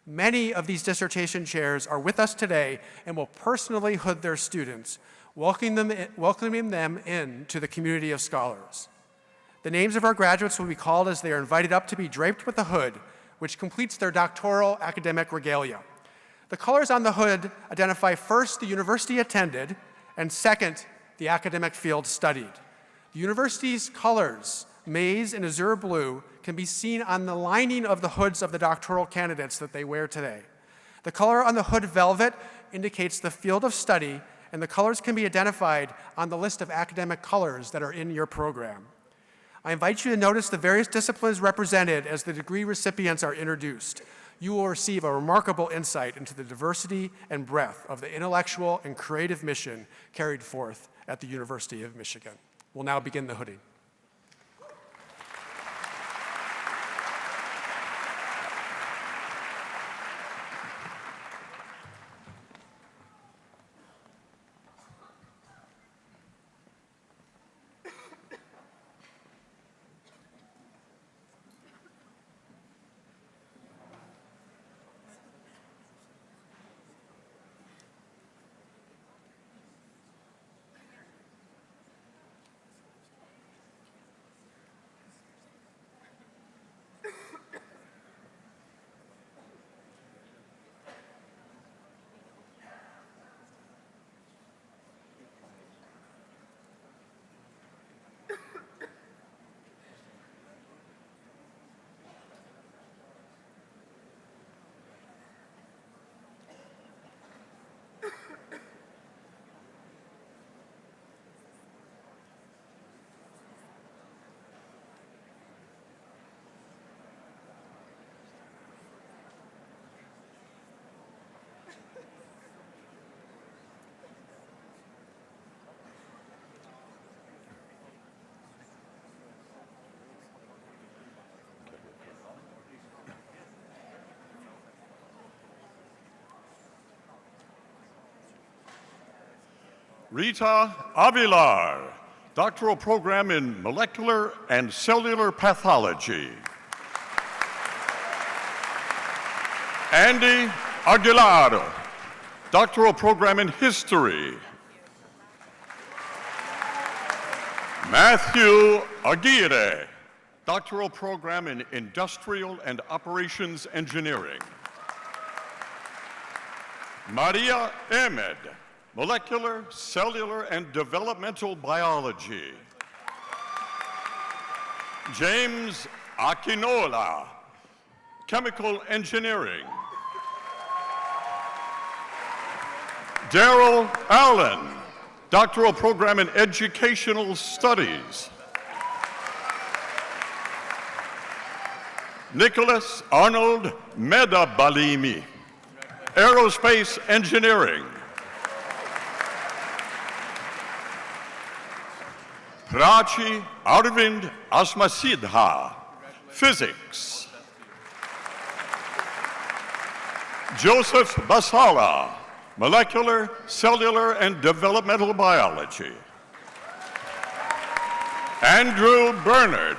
Many of these dissertation chairs are with us today and will personally hood their students, welcoming them into the community of scholars. The names of our graduates will be called as they are invited up to be draped with the hood, which completes their doctoral academic regalia. The colors on the hood identify first the university attended, and second, the academic field studied. The university's colors, maize and azure blue, can be seen on the lining of the hoods of the doctoral candidates that they wear today. The color on the hood velvet indicates the field of study, and the colors can be identified on the list of academic colors that are in your program. I invite you to notice the various disciplines represented as the degree recipients are introduced. You will receive a remarkable insight into the diversity and breadth of the intellectual and creative mission carried forth at the University of Michigan. We'll now begin the hooding. Rita Avilar, doctoral program in molecular and cellular pathology. Andy Aguilar, doctoral program in history. Matthew Aguirre, doctoral program in industrial and operations engineering. Maria Ahmed, molecular, cellular, and developmental biology. James Akinola, chemical engineering. Daryl Allen, doctoral program in educational studies. Nicholas Arnold Medabalimi, aerospace engineering. Prachi Arvind Asmasidha, physics. Joseph Basala, molecular, cellular, and developmental biology. Andrew Bernard,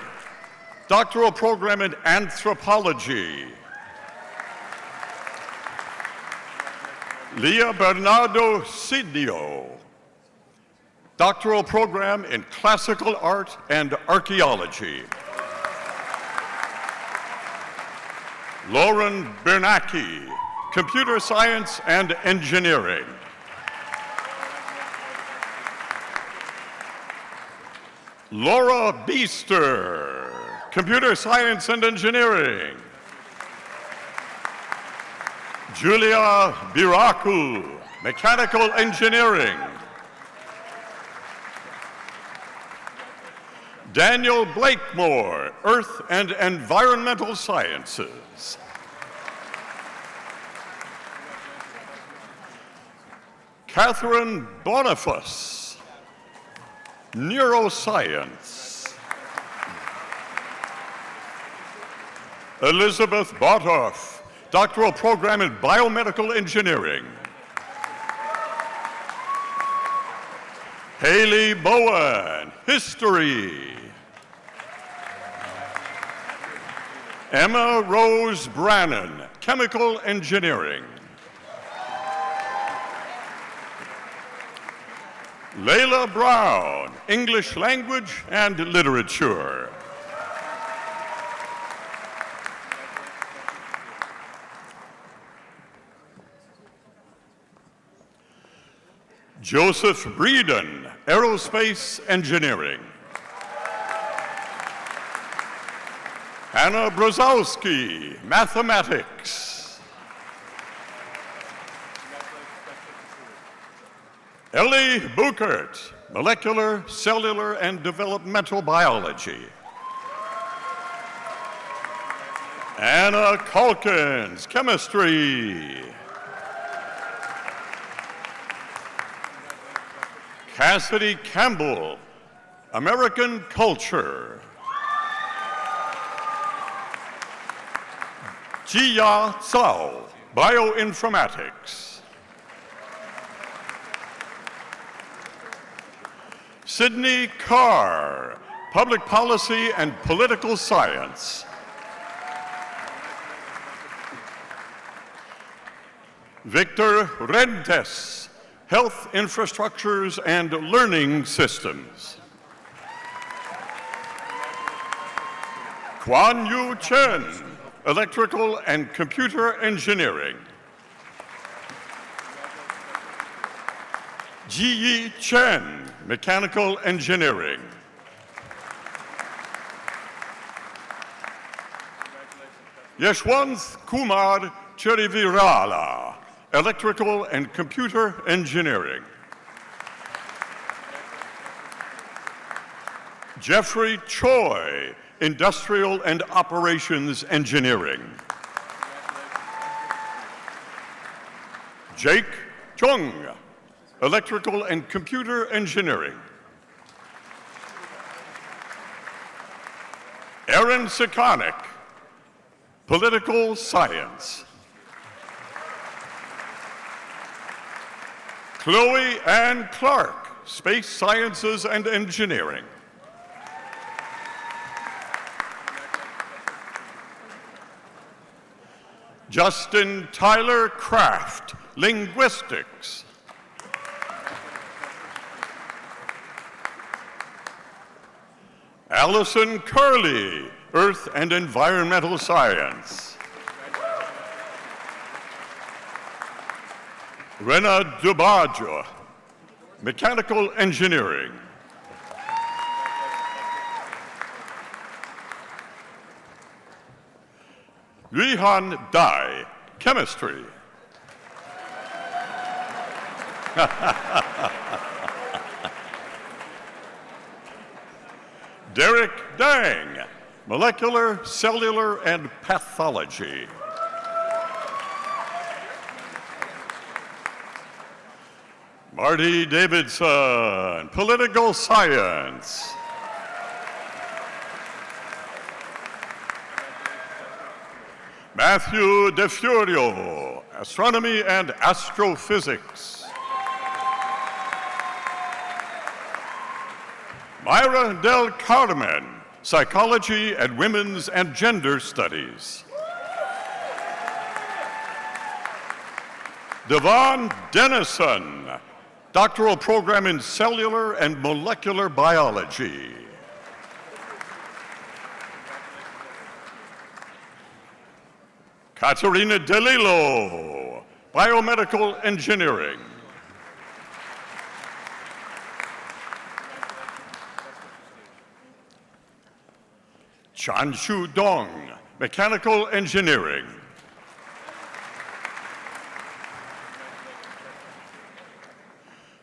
doctoral program in anthropology. Leah Bernardo Sidio, doctoral program in classical art and archaeology. Lauren Bernacki, computer science and engineering. Laura Beester, computer science and engineering. Julia Biraku, mechanical engineering. Daniel Blakemore, earth and environmental sciences. Catherine Boniface, neuroscience. Elizabeth Bothoff, doctoral program in biomedical engineering. Haley Bowen, history. Emma Rose Brannon, chemical engineering. Layla Brown, English language and literature. Joseph Breeden, aerospace engineering. Hannah Brzozowski, mathematics. Ellie Buchert, molecular, cellular, and developmental biology. Anna Calkins, chemistry. Cassidy Campbell, American culture. Jia Cao, bioinformatics. Sydney Carr, public policy and political science. Victor Rentes, health infrastructures and learning systems. Quan Yu Chen, electrical and computer engineering. Ji Yi Chen, mechanical engineering. Yeshwanth Kumar Cherivirala, electrical and computer engineering. Jeffrey Choi, industrial and operations engineering. Jake Chung, electrical and computer engineering. Aaron Sikonik, political science. Chloe Ann Clark, space sciences and engineering. Justin Tyler Kraft, linguistics. Allison Curley, earth and environmental science. Rena Dubajo, mechanical engineering. Rihan Dai, chemistry. Derek Dang, molecular, cellular, and pathology. Marty Davidson, political science. Matthew DeFiorio, astronomy and astrophysics. Myra Del Carmen, Psychology and Women's and Gender Studies. Devon Dennison, doctoral program in cellular and molecular biology. Katerina DeLillo, biomedical engineering. Chanshu Dong, mechanical engineering.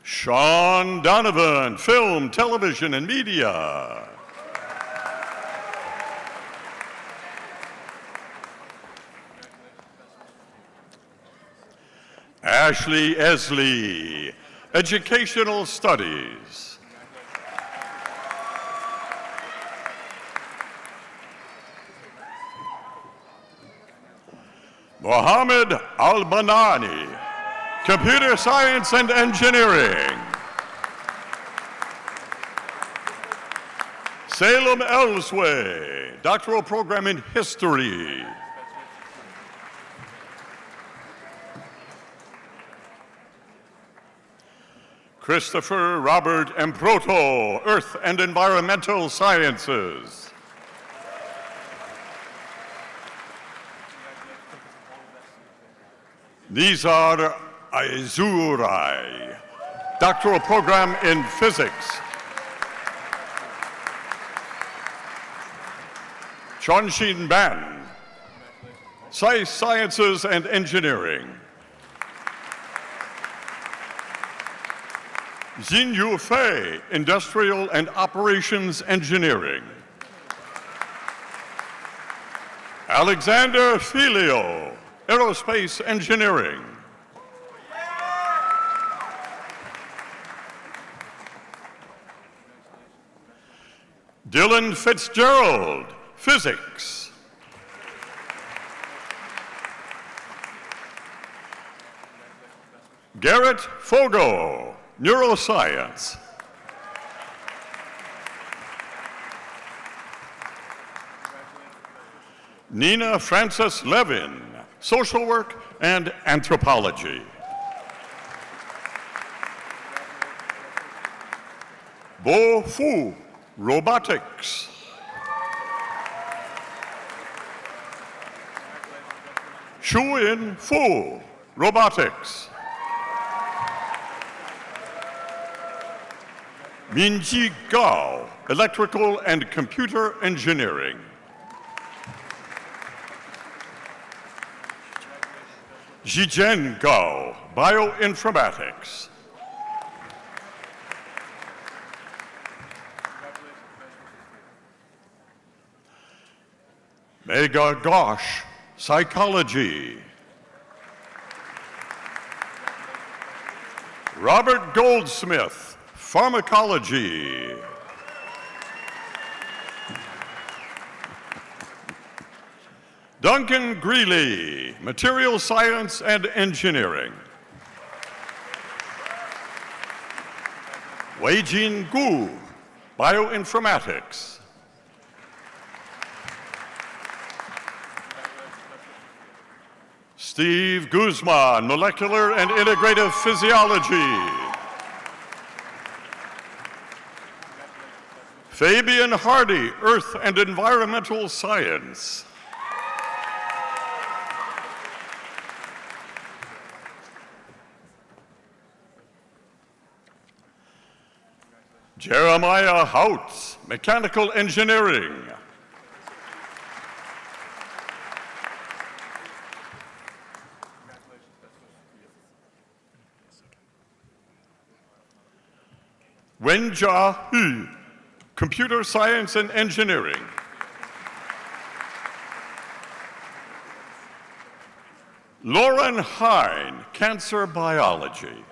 Sean Donovan, film, television, and media. Ashley Esley, educational studies. Mohammed Al-Banani, computer science and engineering. Salem Elsway, doctoral program in history. Christopher Robert Ambroto, earth and environmental sciences. Nizar Aizurai, doctoral program in physics. Chonshin Ban, sciences and engineering. Jinyu Fei, industrial and operations engineering. Alexander Filio, aerospace engineering. Dylan Fitzgerald, physics. Garrett Fogo, neuroscience. Nina Frances Levin, social work and anthropology. Bo Fu, robotics. Shuin Fu, robotics. Minji Gao, electrical and computer engineering. Zhijian Gao, bioinformatics. Megha Ghosh, psychology. Robert Goldsmith, pharmacology. Duncan Greeley, material science and engineering. Weijin Gu, bioinformatics. Steve Guzman, molecular and integrative physiology. Fabian Hardy, earth and environmental science. Jeremiah Houts, mechanical engineering. Wenjia Hu, computer science and engineering. Lauren Hine, cancer biology.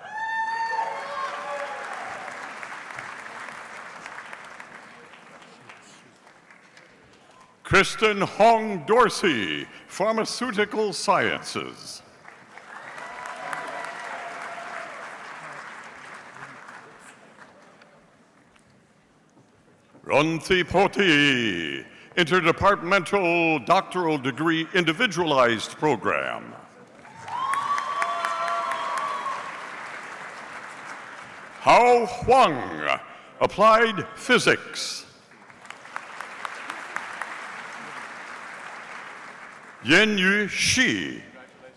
Kristen Hong Dorsey, pharmaceutical sciences. Ronthi Poti, Interdepartmental Doctoral Degree Individualized Program. Hao Huang, Applied Physics. Yenyu Shi,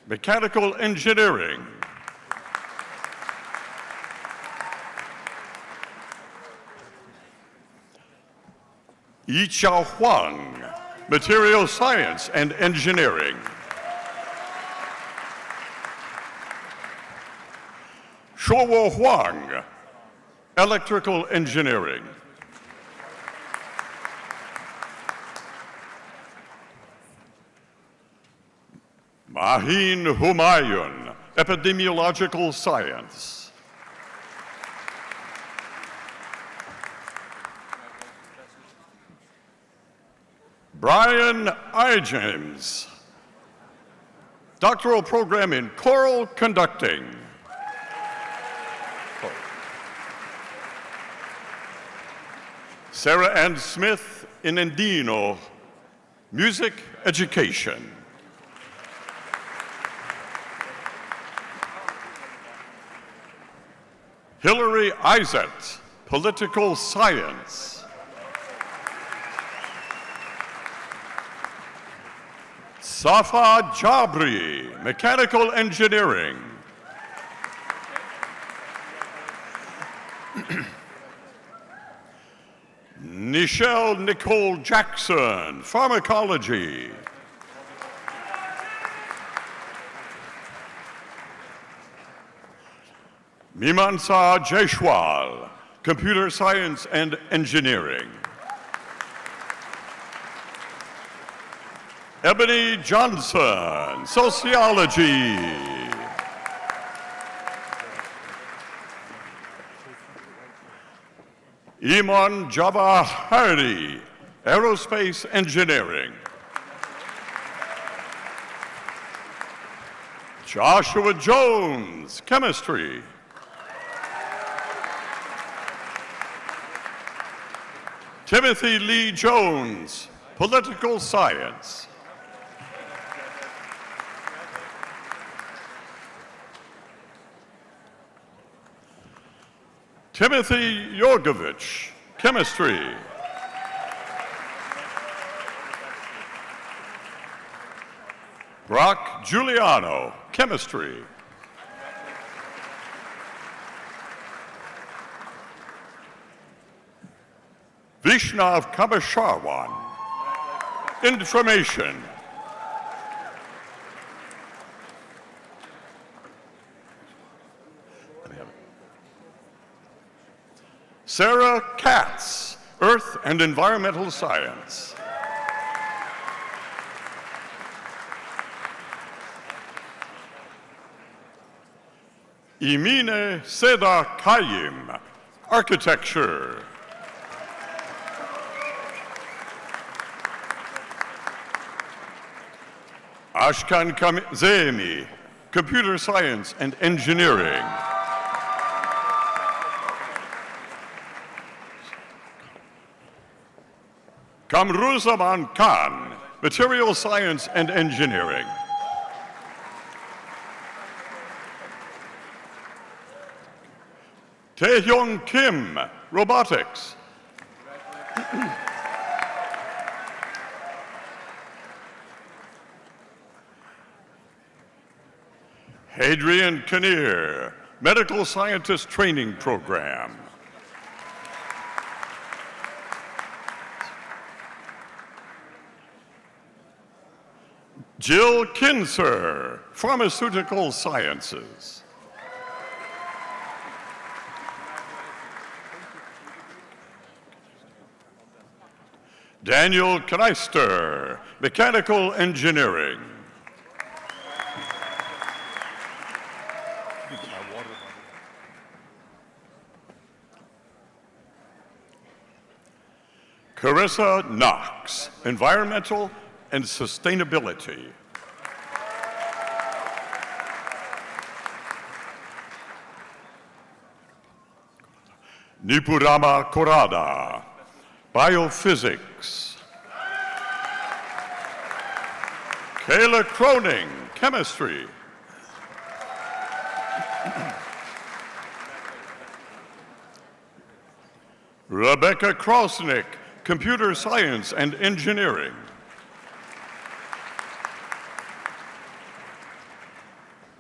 Mechanical Engineering. Yichao Huang, Material Science and Engineering. Shuo Huang, Electrical Engineering. Mahin Humayun, Epidemiological Science. Brian I. James, Doctoral Program in Choral Conducting. Sarah Ann Smith in Endino, Music Education. Hillary Izett, Political Science. Safa Jabri, Mechanical Engineering. Nichelle Nicole Jackson, Pharmacology. Mimansa Jaishwal, Computer Science and Engineering. Ebony Johnson, Sociology. Iman Jawahari, Aerospace Engineering. Joshua Jones, Chemistry. Timothy Lee Jones, Political Science. Timothy Yorgovich, Chemistry. Brock Giuliano, Chemistry. Vishnav Kabasharwan, Information. Sarah Katz, Earth and Environmental Science. Emine Seda Kayim, Architecture. Ashkan Zemi, Computer Science and Engineering. Kamruzaman Khan, Material Science and Engineering. Taehyung Kim, Robotics. Hadrian Kinnear, Medical Scientist Training Program. Jill Kinser, Pharmaceutical Sciences. Daniel Kneister, Mechanical Engineering. Carissa Knox, Environmental and Sustainability. Nipurama Kurada, Biophysics. Kayla Croning, Chemistry. Rebecca Krosnick, Computer Science and Engineering.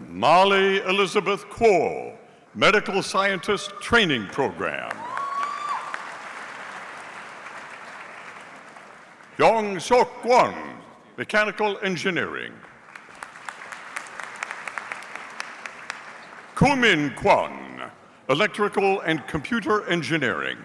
Molly Elizabeth Kuo, Medical Scientist Training Program. Yong Sok Kwon, Mechanical Engineering. Kumin Kwon, Electrical and Computer Engineering.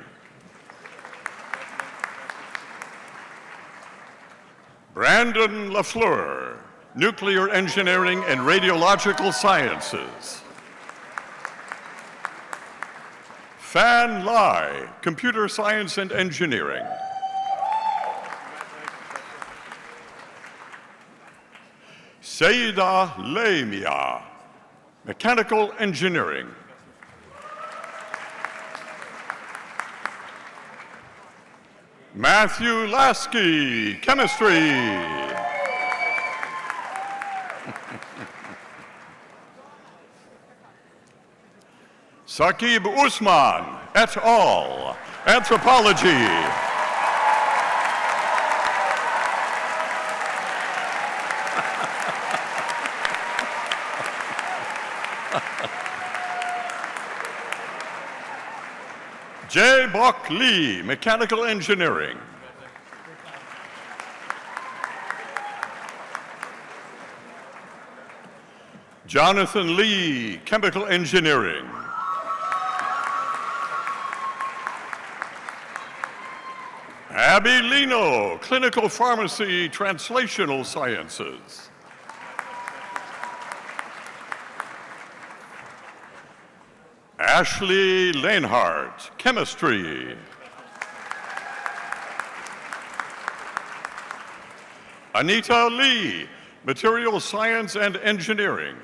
Brandon LaFleur, Nuclear Engineering and Radiological Sciences. Fan Lai, Computer Science and Engineering. Seida Leimia, Mechanical Engineering. Matthew Lasky, Chemistry. Saqib Usman, et al., Anthropology. Jae Bok Lee, Mechanical Engineering. Jonathan Lee, Chemical Engineering. Abby Lino, Clinical Pharmacy, Translational Sciences. Ashley Lanehart, Chemistry. Anita Lee, Material Science and Engineering.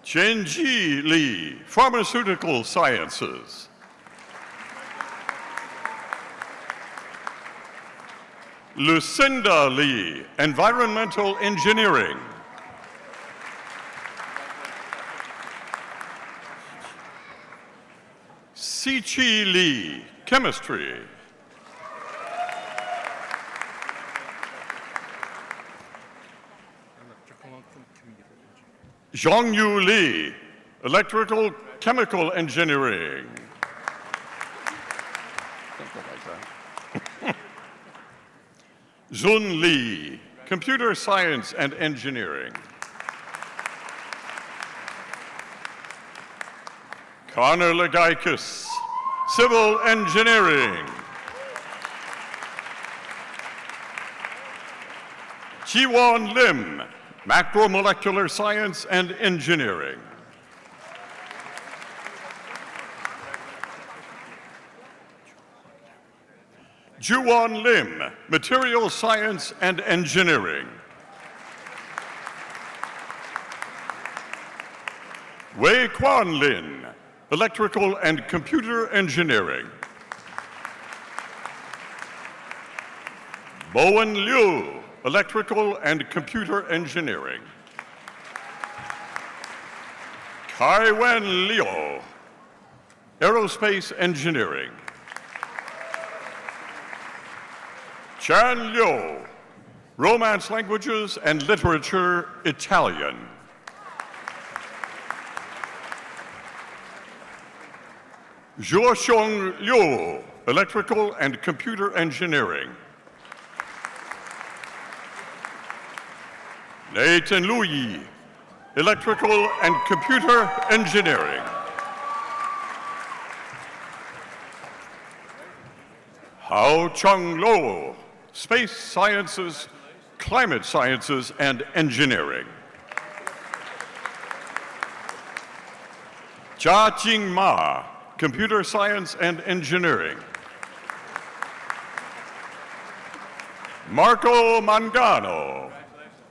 Chenji Lee, Pharmaceutical Sciences. Lucinda Lee, Environmental Engineering. Sichi Lee, Chemistry. Zhongyu Lee, Electrical Chemical Engineering. Zun Lee, Computer Science and Engineering. Connor Legaikis, Civil Engineering. Jiwon Lim, Macromolecular Science and Engineering. Juwon Lim, Material Science and Engineering. Wei Quan Lin, Electrical and Computer Engineering. Bowen Liu, Electrical and Computer Engineering. Kai Wen Liu, Aerospace Engineering. Chan Liu, Romance Languages and Literature, Italian. Zhuoxiong Liu, Electrical and Computer Engineering. Nathan Lui, Electrical and Computer Engineering. Hao Chung Lo, Space Sciences, Climate Sciences, and Engineering. Jia Jing Ma, Computer Science and Engineering. Marco Mangano,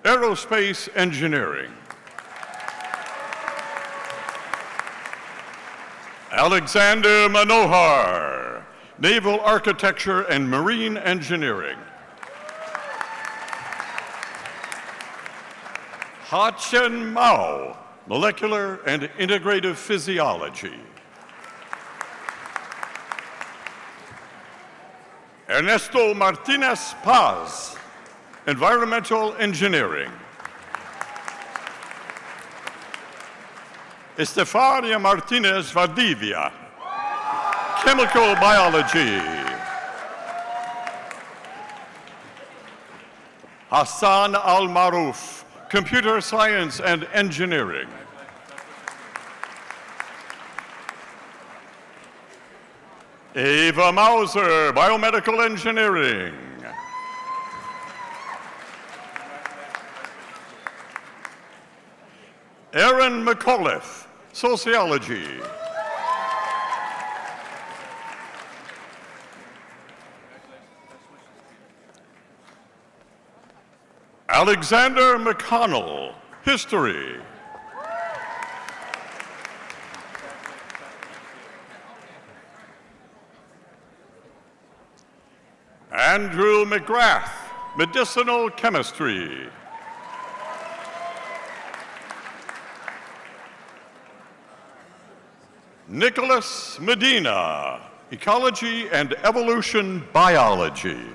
Aerospace Engineering. Alexander Manohar, Naval Architecture and Marine Engineering. Ha-Chen Mao, Molecular and Integrative Physiology. Ernesto Martinez Paz, Environmental Engineering. Estefania Martinez Valdivia, Chemical Biology. Hassan Al-Maruf, Computer Science and Engineering. Ava Mauser, Biomedical Engineering. Aaron McAuliffe, Sociology. Alexander McConnell, History. Andrew McGrath, Medicinal Chemistry. Nicholas Medina, Ecology and Evolution Biology.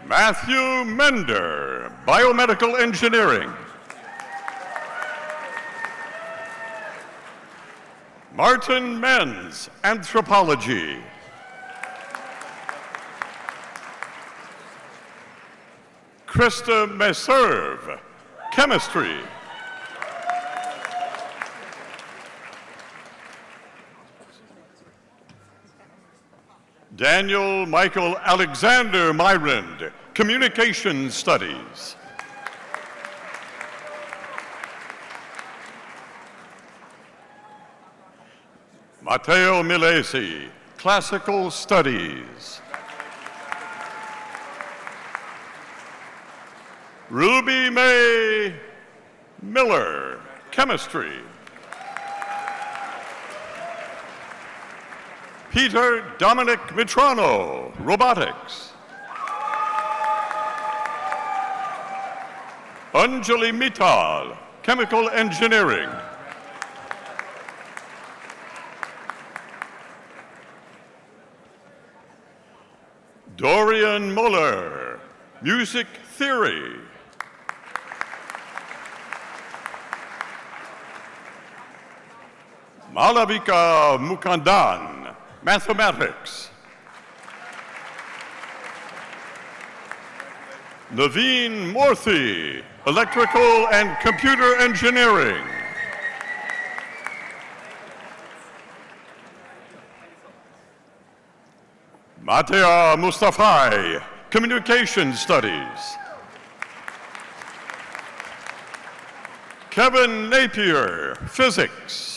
Matthew Mender, Biomedical Engineering. Martin Menz, Anthropology. Krista Meserve, Chemistry. Daniel Michael Alexander Myrand, Communication Studies. Matteo Milesi, Classical Studies. Ruby Mae Miller, Chemistry. Peter Dominic Mitrano, Robotics. Anjali Mittal, Chemical Engineering. Dorian Muller, Music Theory. Malavika Mukandan, Mathematics. Naveen Murthy, Electrical and Computer Engineering. Matea Mustafai, Communication Studies. Kevin Napier, Physics.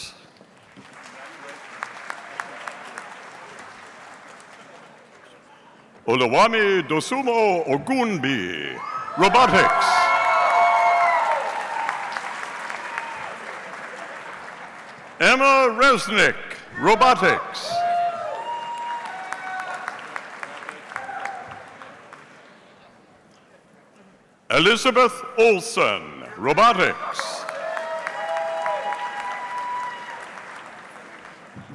Olawami Dosumo Ogunbi, Robotics. Emma Resnick, Robotics. Elizabeth Olson, Robotics.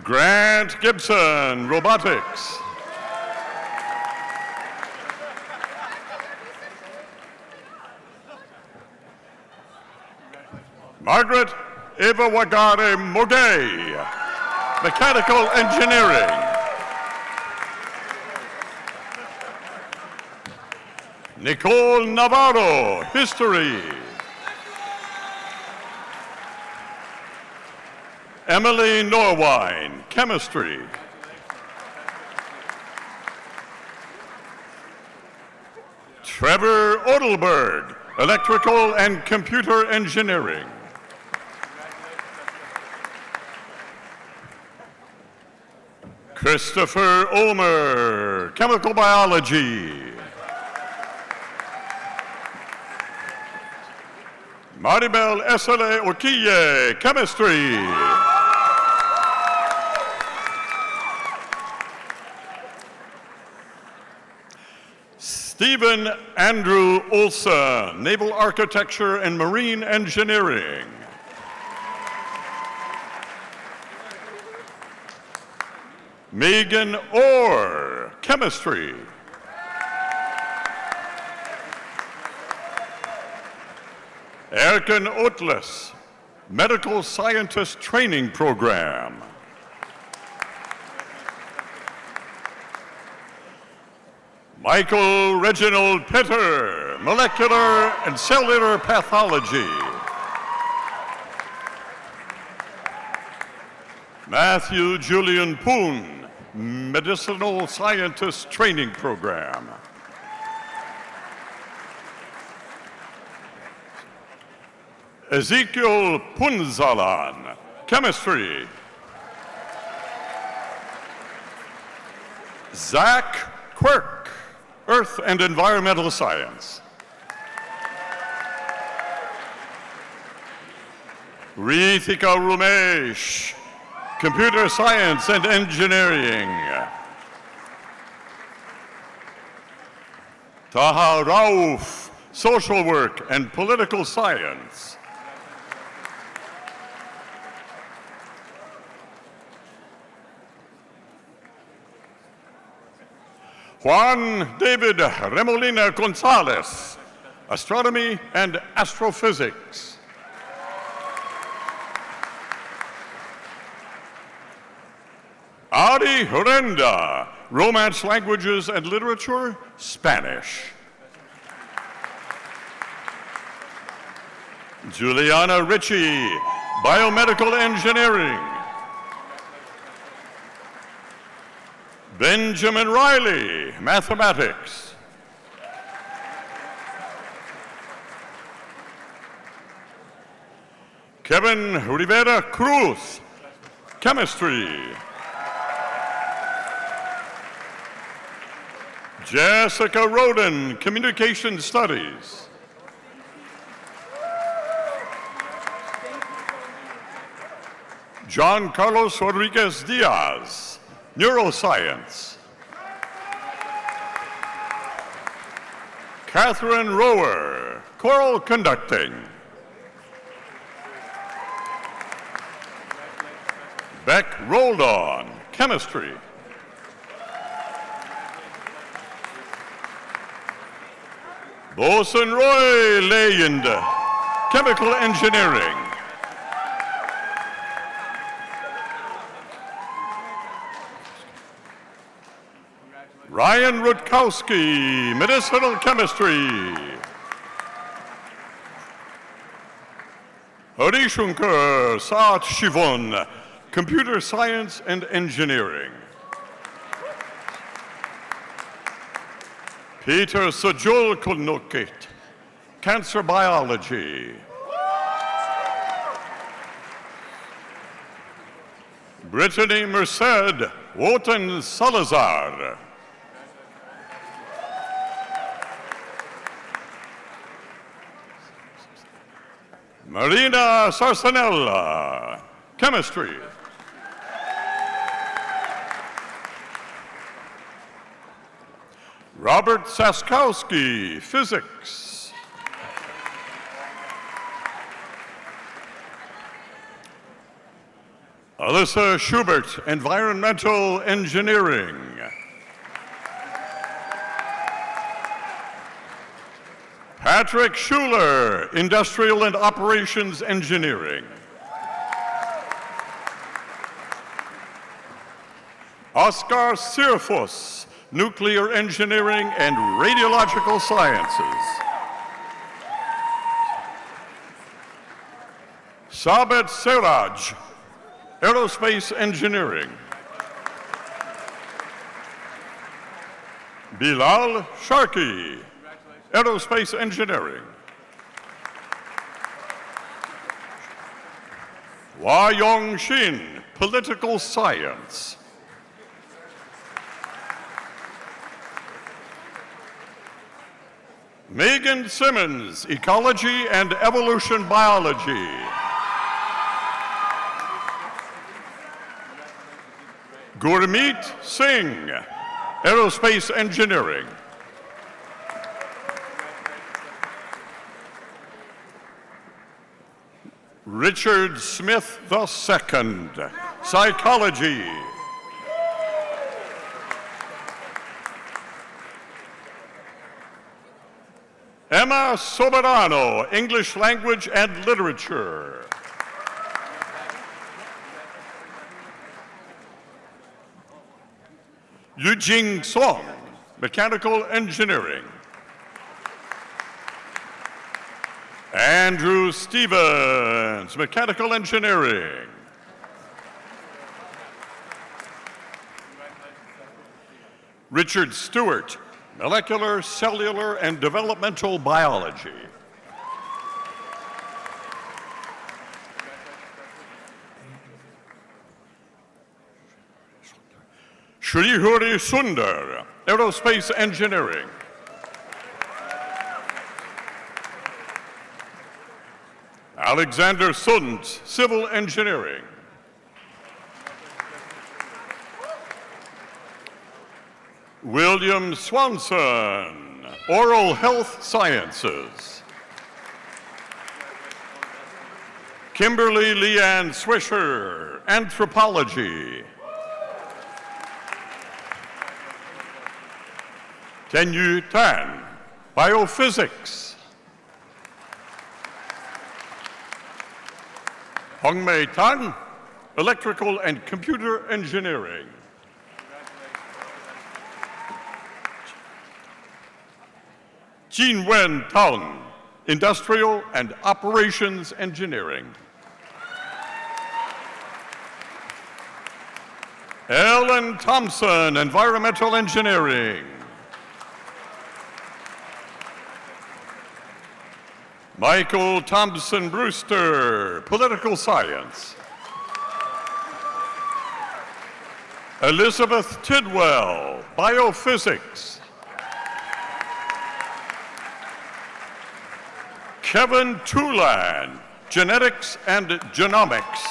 Grant Gibson, Robotics. Margaret Eva Wagare Mogay, Mechanical Engineering. Nicole Navarro, History. Emily Norwine, Chemistry. Trevor Odelberg, Electrical and Computer Engineering. Christopher Ulmer, Chemical Biology. Maribel Esele Okille, chemistry. Stephen Andrew Olson, naval architecture and marine engineering. Megan Orr, chemistry. Erkan Otles, medical scientist training program. Michael Reginald Pitter, molecular and cellular pathology. Matthew Julian Poon, medicinal scientist training program. Ezekiel Punzalan, chemistry. Zach Quirk, earth and environmental science. Rithika Rumesh, computer science and engineering. Taha Rauf, social work and political science. Juan David Remolina Gonzalez, astronomy and astrophysics. Ari Horenda, Romance Languages and Literature, Spanish. Juliana Ritchie, Biomedical Engineering. Benjamin Riley, Mathematics. Kevin Rivera Cruz, Chemistry. Jessica Roden, Communication Studies. John Carlos Rodriguez Diaz, Neuroscience. Catherine Rower, Choral Conducting. Beck Roldan, Chemistry. Bosun Roy Leyend, Chemical Engineering. Ryan Rutkowski, Medicinal Chemistry. Harishunker Saat Shivon, Computer Science and Engineering. Peter Sajul Kulnukit, Cancer Biology. Brittany Merced Wotan Salazar. Marina Sarsanella, Chemistry. Robert Saskowski, Physics. Alyssa Schubert, Environmental Engineering. Patrick Schuler, Industrial and Operations Engineering. Oscar Sirfus, Nuclear Engineering and Radiological Sciences. Sabet Seraj, Aerospace Engineering. Bilal Sharkey, Aerospace Engineering. Hua Yong Shin, Political Science. Megan Simmons, Ecology and Evolution Biology. Gurmeet Singh, Aerospace Engineering. Richard Smith II, Psychology. Emma Soberano, English Language and Literature. Yujing Song, Mechanical Engineering. Andrew Stevens, Mechanical Engineering. Richard Stewart, Molecular, Cellular, and Developmental Biology. Shrihuri Sundar, Aerospace Engineering. Alexander Sundt, Civil Engineering. William Swanson, Oral Health Sciences. Kimberly Leanne Swisher, Anthropology. Tenyu Tan, Biophysics. Hongmei Tan, Electrical and Computer Engineering. Jin-Wen Tang, Industrial and Operations Engineering. Ellen Thompson, Environmental Engineering. Michael Thompson Brewster, Political Science. Elizabeth Tidwell, Biophysics. Kevin Toulan, Genetics and Genomics.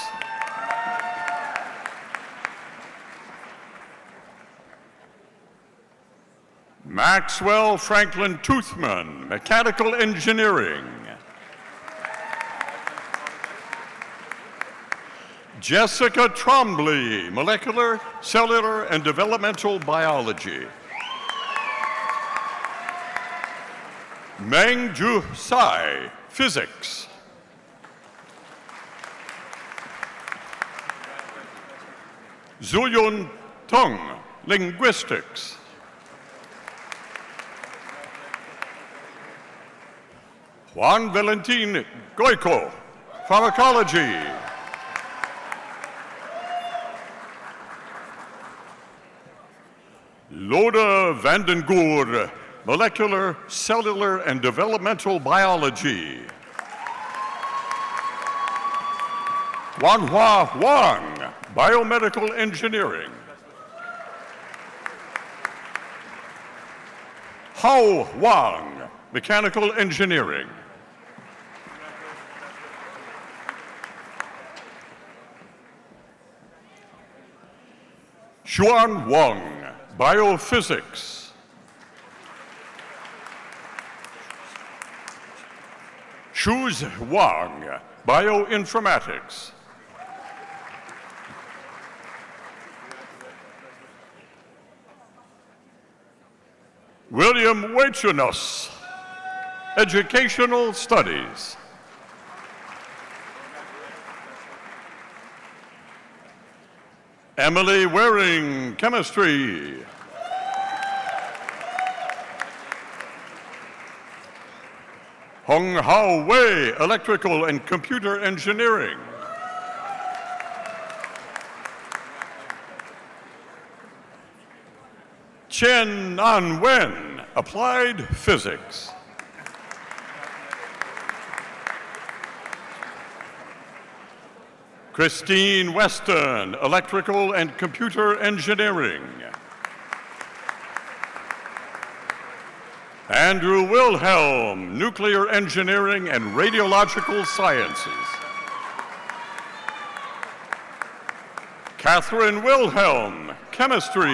Maxwell Franklin Toothman, Mechanical Engineering. Jessica Trombley, Molecular, Cellular, and Developmental Biology. Meng-Ju Tsai, Physics. Zuyun Tung, Linguistics. Juan Valentin Goico, Pharmacology. Loda Vandengoor, Molecular, Cellular, and Developmental Biology. Wanhua Wang, Biomedical Engineering. Hao Wang, Mechanical Engineering. Xuan Wang, Biophysics. Shuz Wang, Bioinformatics. William Wachunos, Educational Studies. Emily Waring, Chemistry. Hong Hao Wei, Electrical and Computer Engineering. Chen An Wen, Applied Physics. Christine Weston, Electrical and Computer Engineering. Andrew Wilhelm, Nuclear Engineering and Radiological Sciences. Catherine Wilhelm, Chemistry.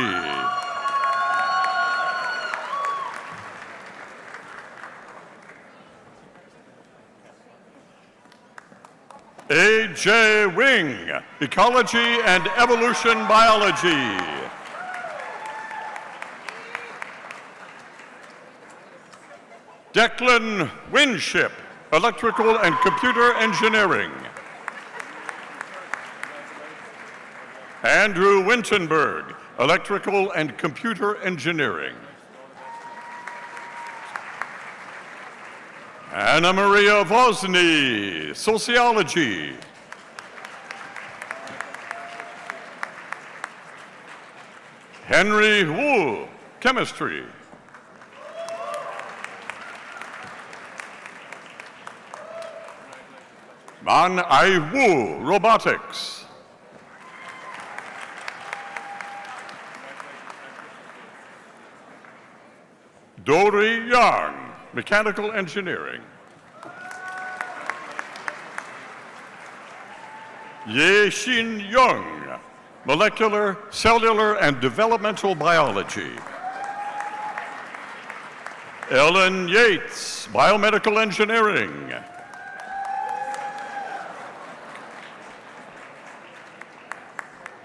A.J. Wing, Ecology and Evolution Biology. Declan Winship, Electrical and Computer Engineering. Andrew Wintenberg, Electrical and Computer Engineering. Anna Maria Vosny, Sociology. Henry Wu, Chemistry. Man Ai Wu, Robotics. Dory Yang, Mechanical Engineering. Ye Xin Young, Molecular, Cellular, and Developmental Biology. Ellen Yates, Biomedical Engineering.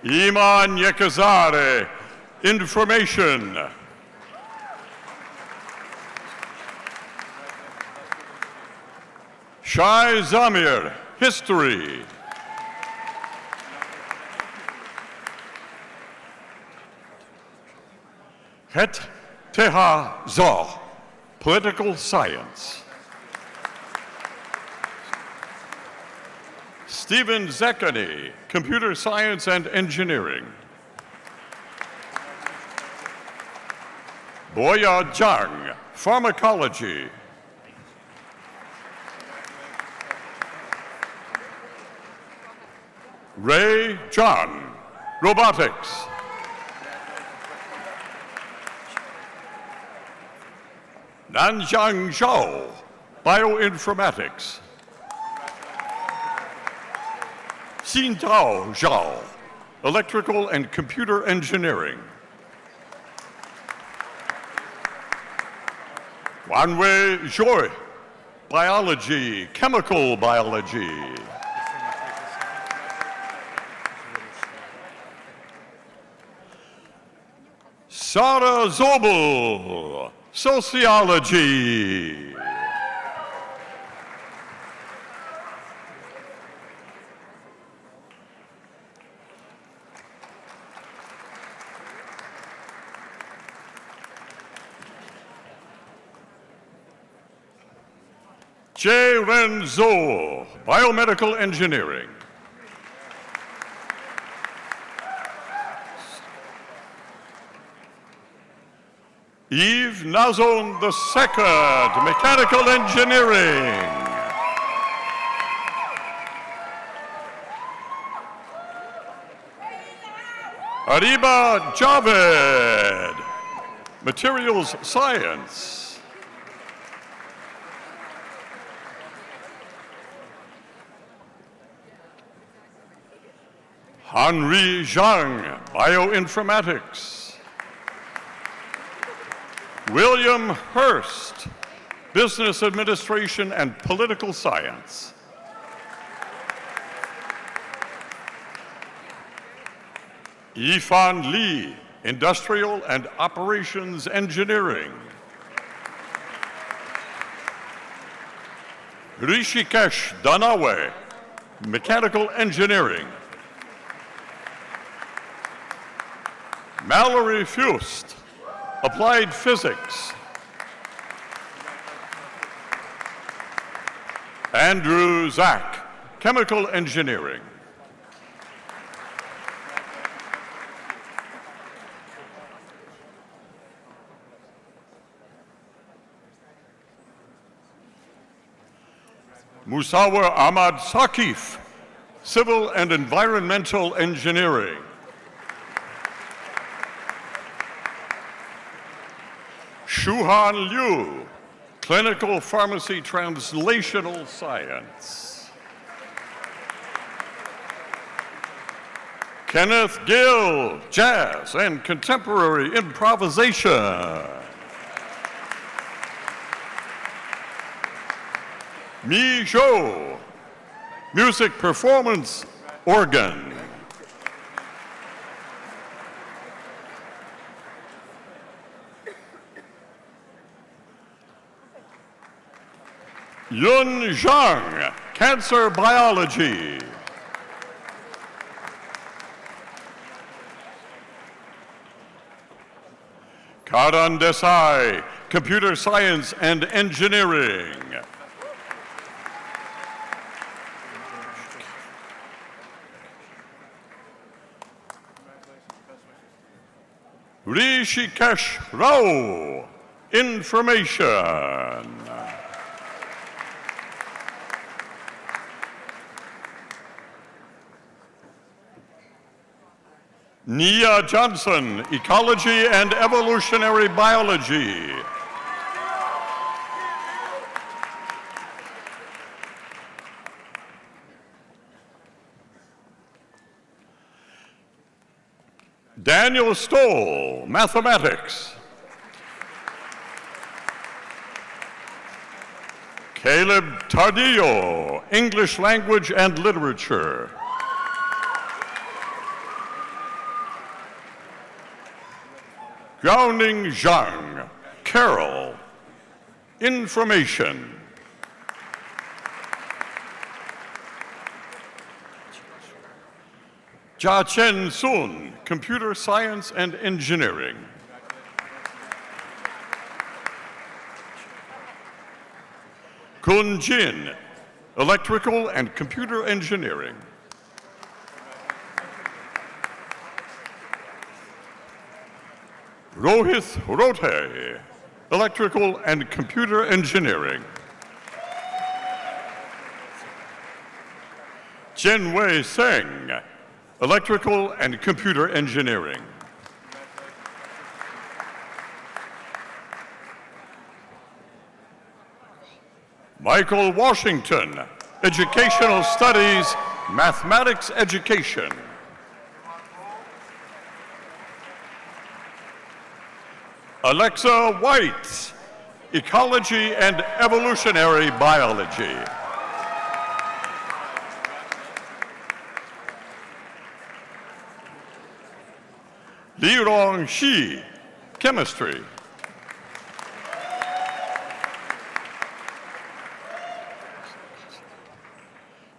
Iman Yekazare, Information. Shai Zamir, History. Het Teha Zoh, Political Science. Stephen Zekany, Computer Science and Engineering. Boya Zhang, Pharmacology. Ray John, Robotics. Nanjiang Zhao, Bioinformatics. Xintao Zhao, Electrical and Computer Engineering. Wanwei Zhou, Biology, Chemical Biology. Sarah Zobel, Sociology. Jay Ren Zhou, Biomedical Engineering. Yves Nazon II, Mechanical Engineering. Ariba Javed, Materials Science. Henri Zhang, Bioinformatics. William Hurst, Business Administration and Political Science. Yifan Li, Industrial and Operations Engineering. Rishikesh Danawe, Mechanical Engineering. Mallory Fust, Applied Physics. Andrew Zach, Chemical Engineering. Musawer Ahmad Sakif, Civil and Environmental Engineering. Shuhan Liu, Clinical Pharmacy Translational Science. Kenneth Gill, Jazz and Contemporary Improvisation. Mi Zhou, Music Performance, Organ. Yun Zhang, Cancer Biology. Karan Desai, Computer Science and Engineering. Rishikesh Rao, Information. Nia Johnson, Ecology and Evolutionary Biology. Daniel Stoll, Mathematics. Caleb Tardillo, English Language and Literature. Grounding Zhang, Carol, Information. Jia Chen Sun, Computer Science and Engineering. Kun Jin, Electrical and Computer Engineering. Rohit Rothe, Electrical and Computer Engineering. Jianwei Seng, Electrical and Computer Engineering. Michael Washington, Educational Studies, Mathematics Education. Alexa White, Ecology and Evolutionary Biology. Lirong Shi, Chemistry.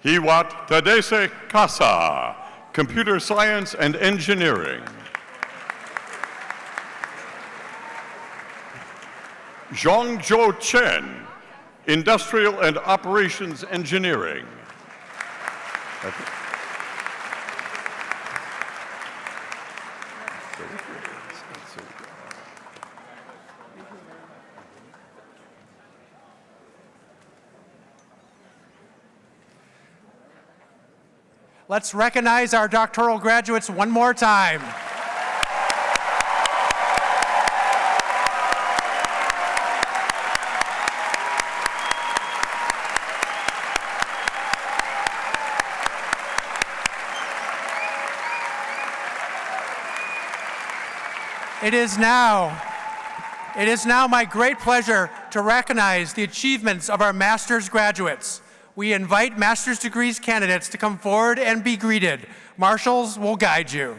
Hiwat Tadese Kasa, Computer Science and Engineering. Zhongzhou Chen, Industrial and Operations Engineering. Let's recognize our doctoral graduates one more time. It is now my great pleasure to recognize the achievements of our master's graduates. We invite master's degrees candidates to come forward and be greeted. Marshals will guide you.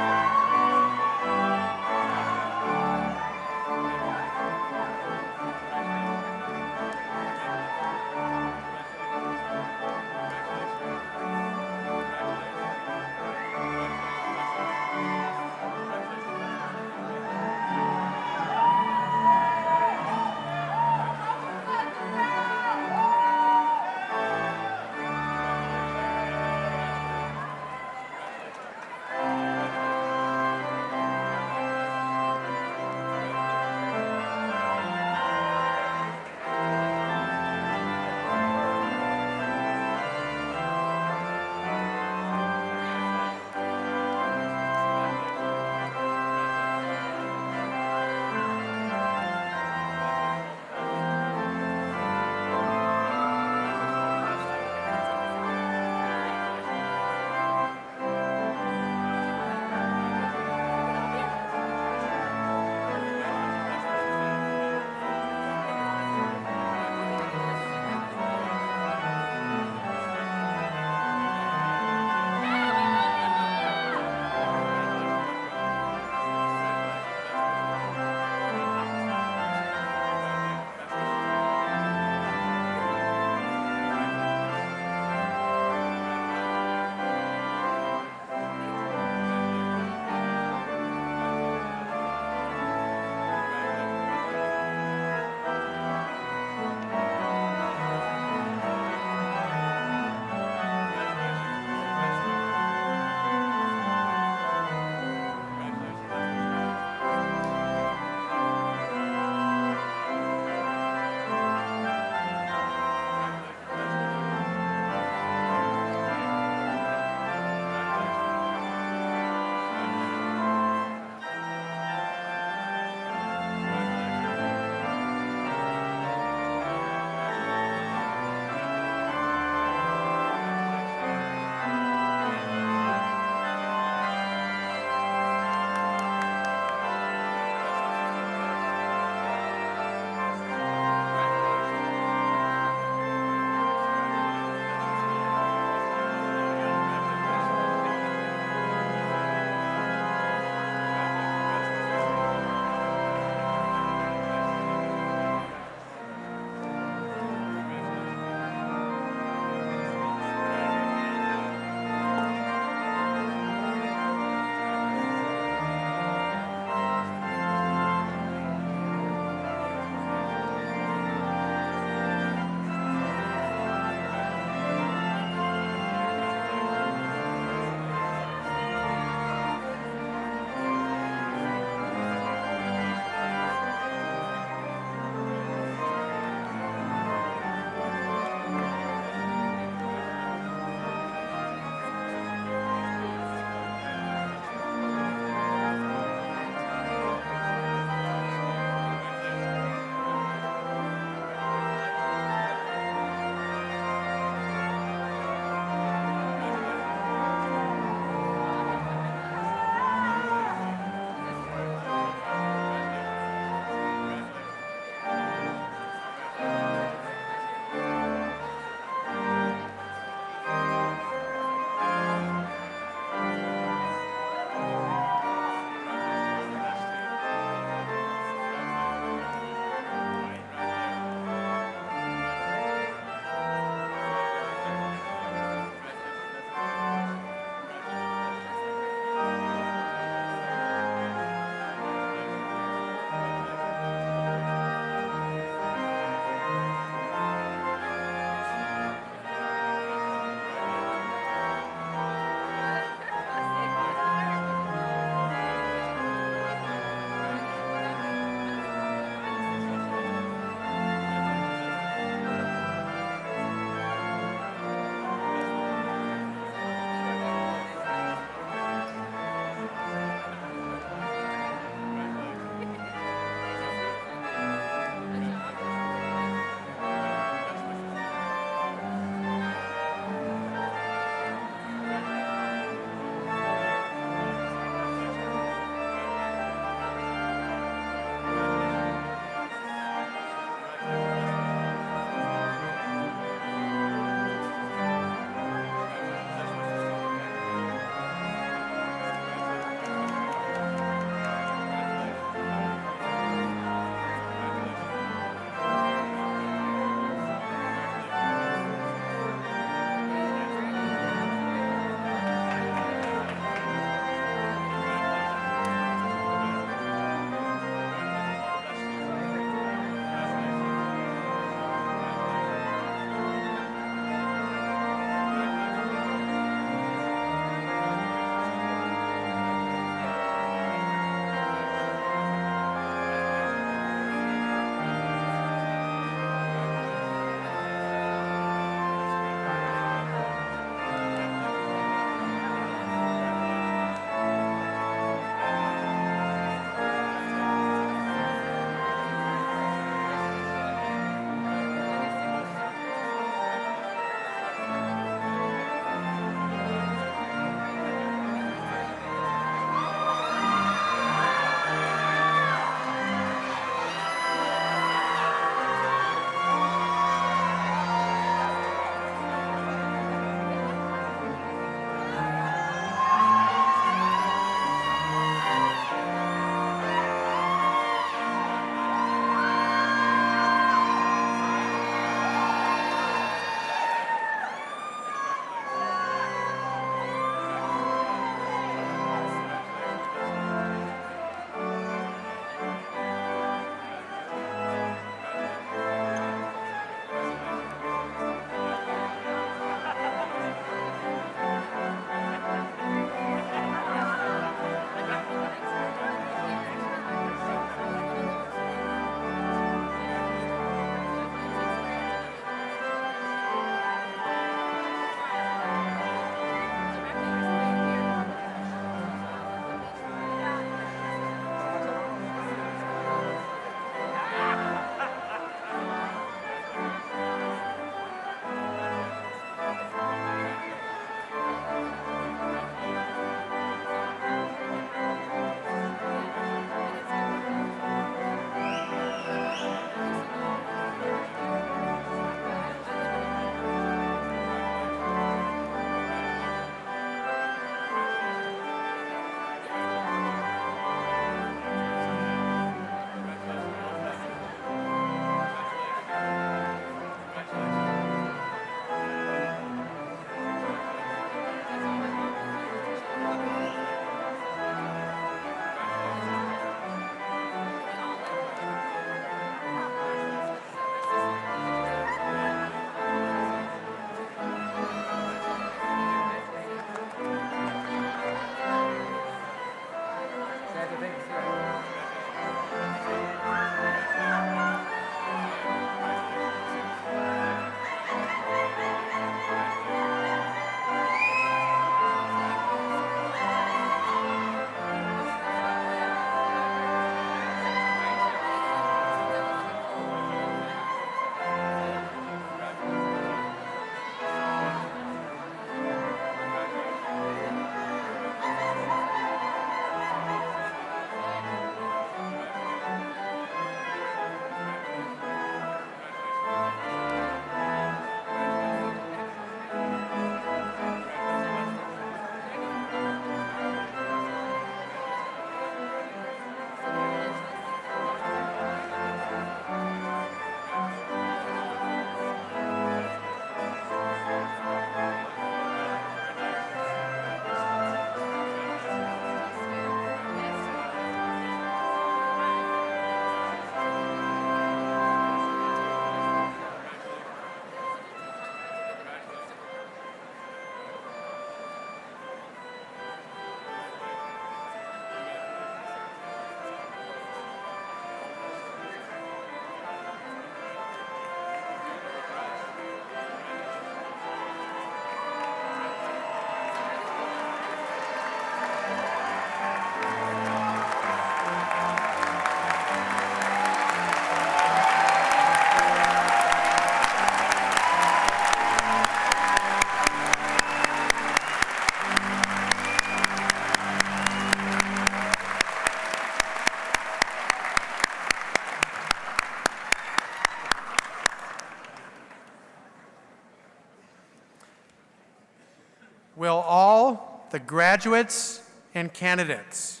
Will all the graduates and candidates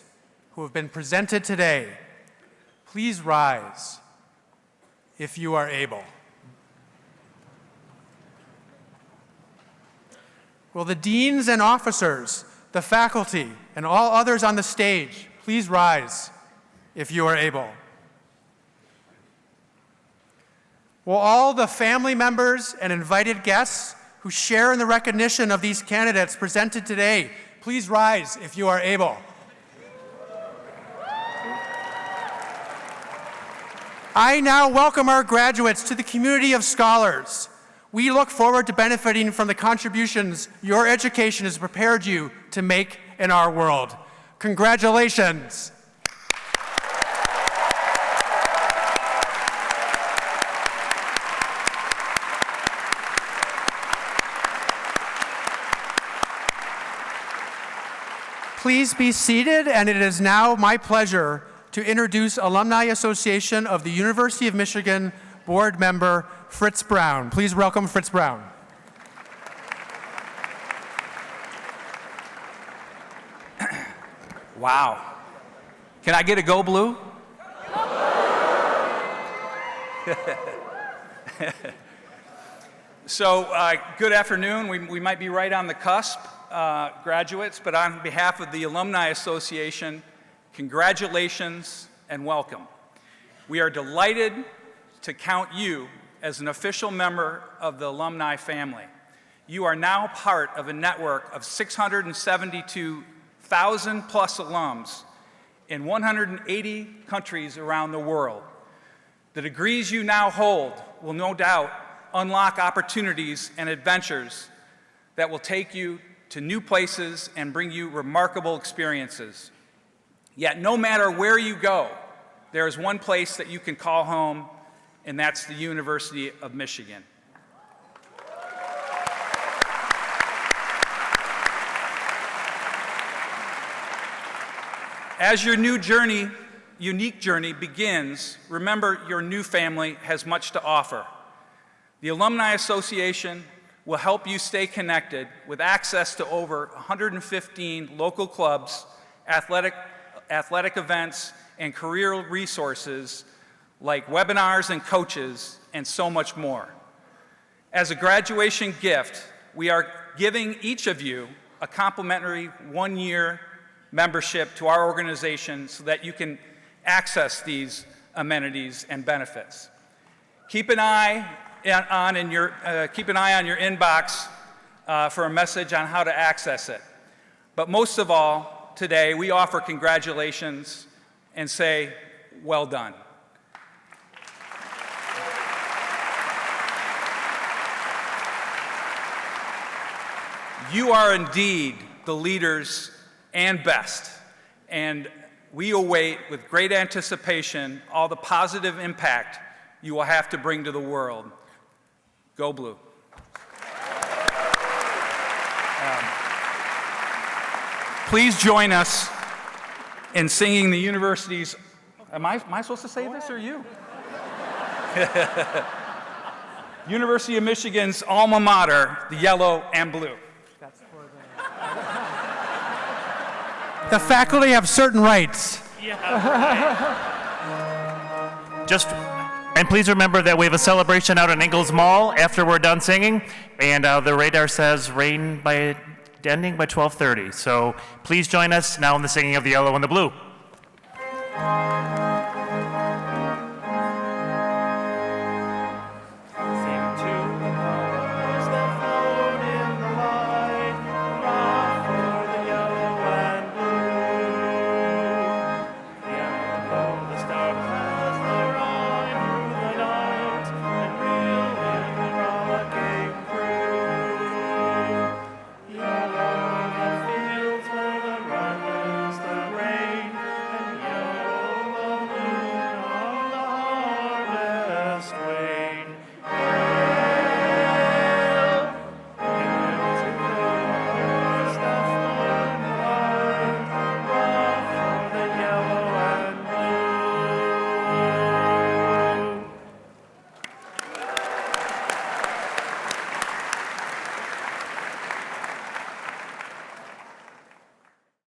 who have been presented today please rise if you are able? Will the deans and officers, the faculty, and all others on the stage please rise if you are able? Will all the family members and invited guests who share in the recognition of these candidates presented today please rise if you are able? I now welcome our graduates to the community of scholars. We look forward to benefiting from the contributions your education has prepared you to make in our world. Congratulations. Please be seated, and it is now my pleasure to introduce Alumni Association of the University of Michigan Board Member Fritz Brown. Please welcome Fritz Brown. Wow. Can I get a go blue? So, good afternoon. We might be right on the cusp, graduates, but on behalf of the Alumni Association, congratulations and welcome. We are delighted to count you as an official member of the alumni family. You are now part of a network of 672,000 plus alums in 180 countries around the world. The degrees you now hold will no doubt unlock opportunities and adventures that will take you to new places and bring you remarkable experiences. Yet no matter where you go, there is one place that you can call home, and that's the University of Michigan. As your new journey, unique journey begins, remember your new family has much to offer. The Alumni Association will help you stay connected with access to over 115 local clubs, athletic events, and career resources like webinars and coaches, and so much more. As a graduation gift, we are giving each of you a complimentary one-year membership to our organization so that you can access these amenities and benefits. Keep an eye on your inbox for a message on how to access it. But most of all, today, we offer congratulations and say, well done. You are indeed the leaders and best, and we await with great anticipation all the positive impact you will have to bring to the world. Go Blue. Please join us in singing the university's, am I supposed to say this or you? University of Michigan's alma mater, the yellow and blue. The faculty have certain rights. And please remember that we have a celebration out in Ingalls Mall after we're done singing, and the radar says rain by ending by 12:30. So please join us now in the singing of the yellow and the blue.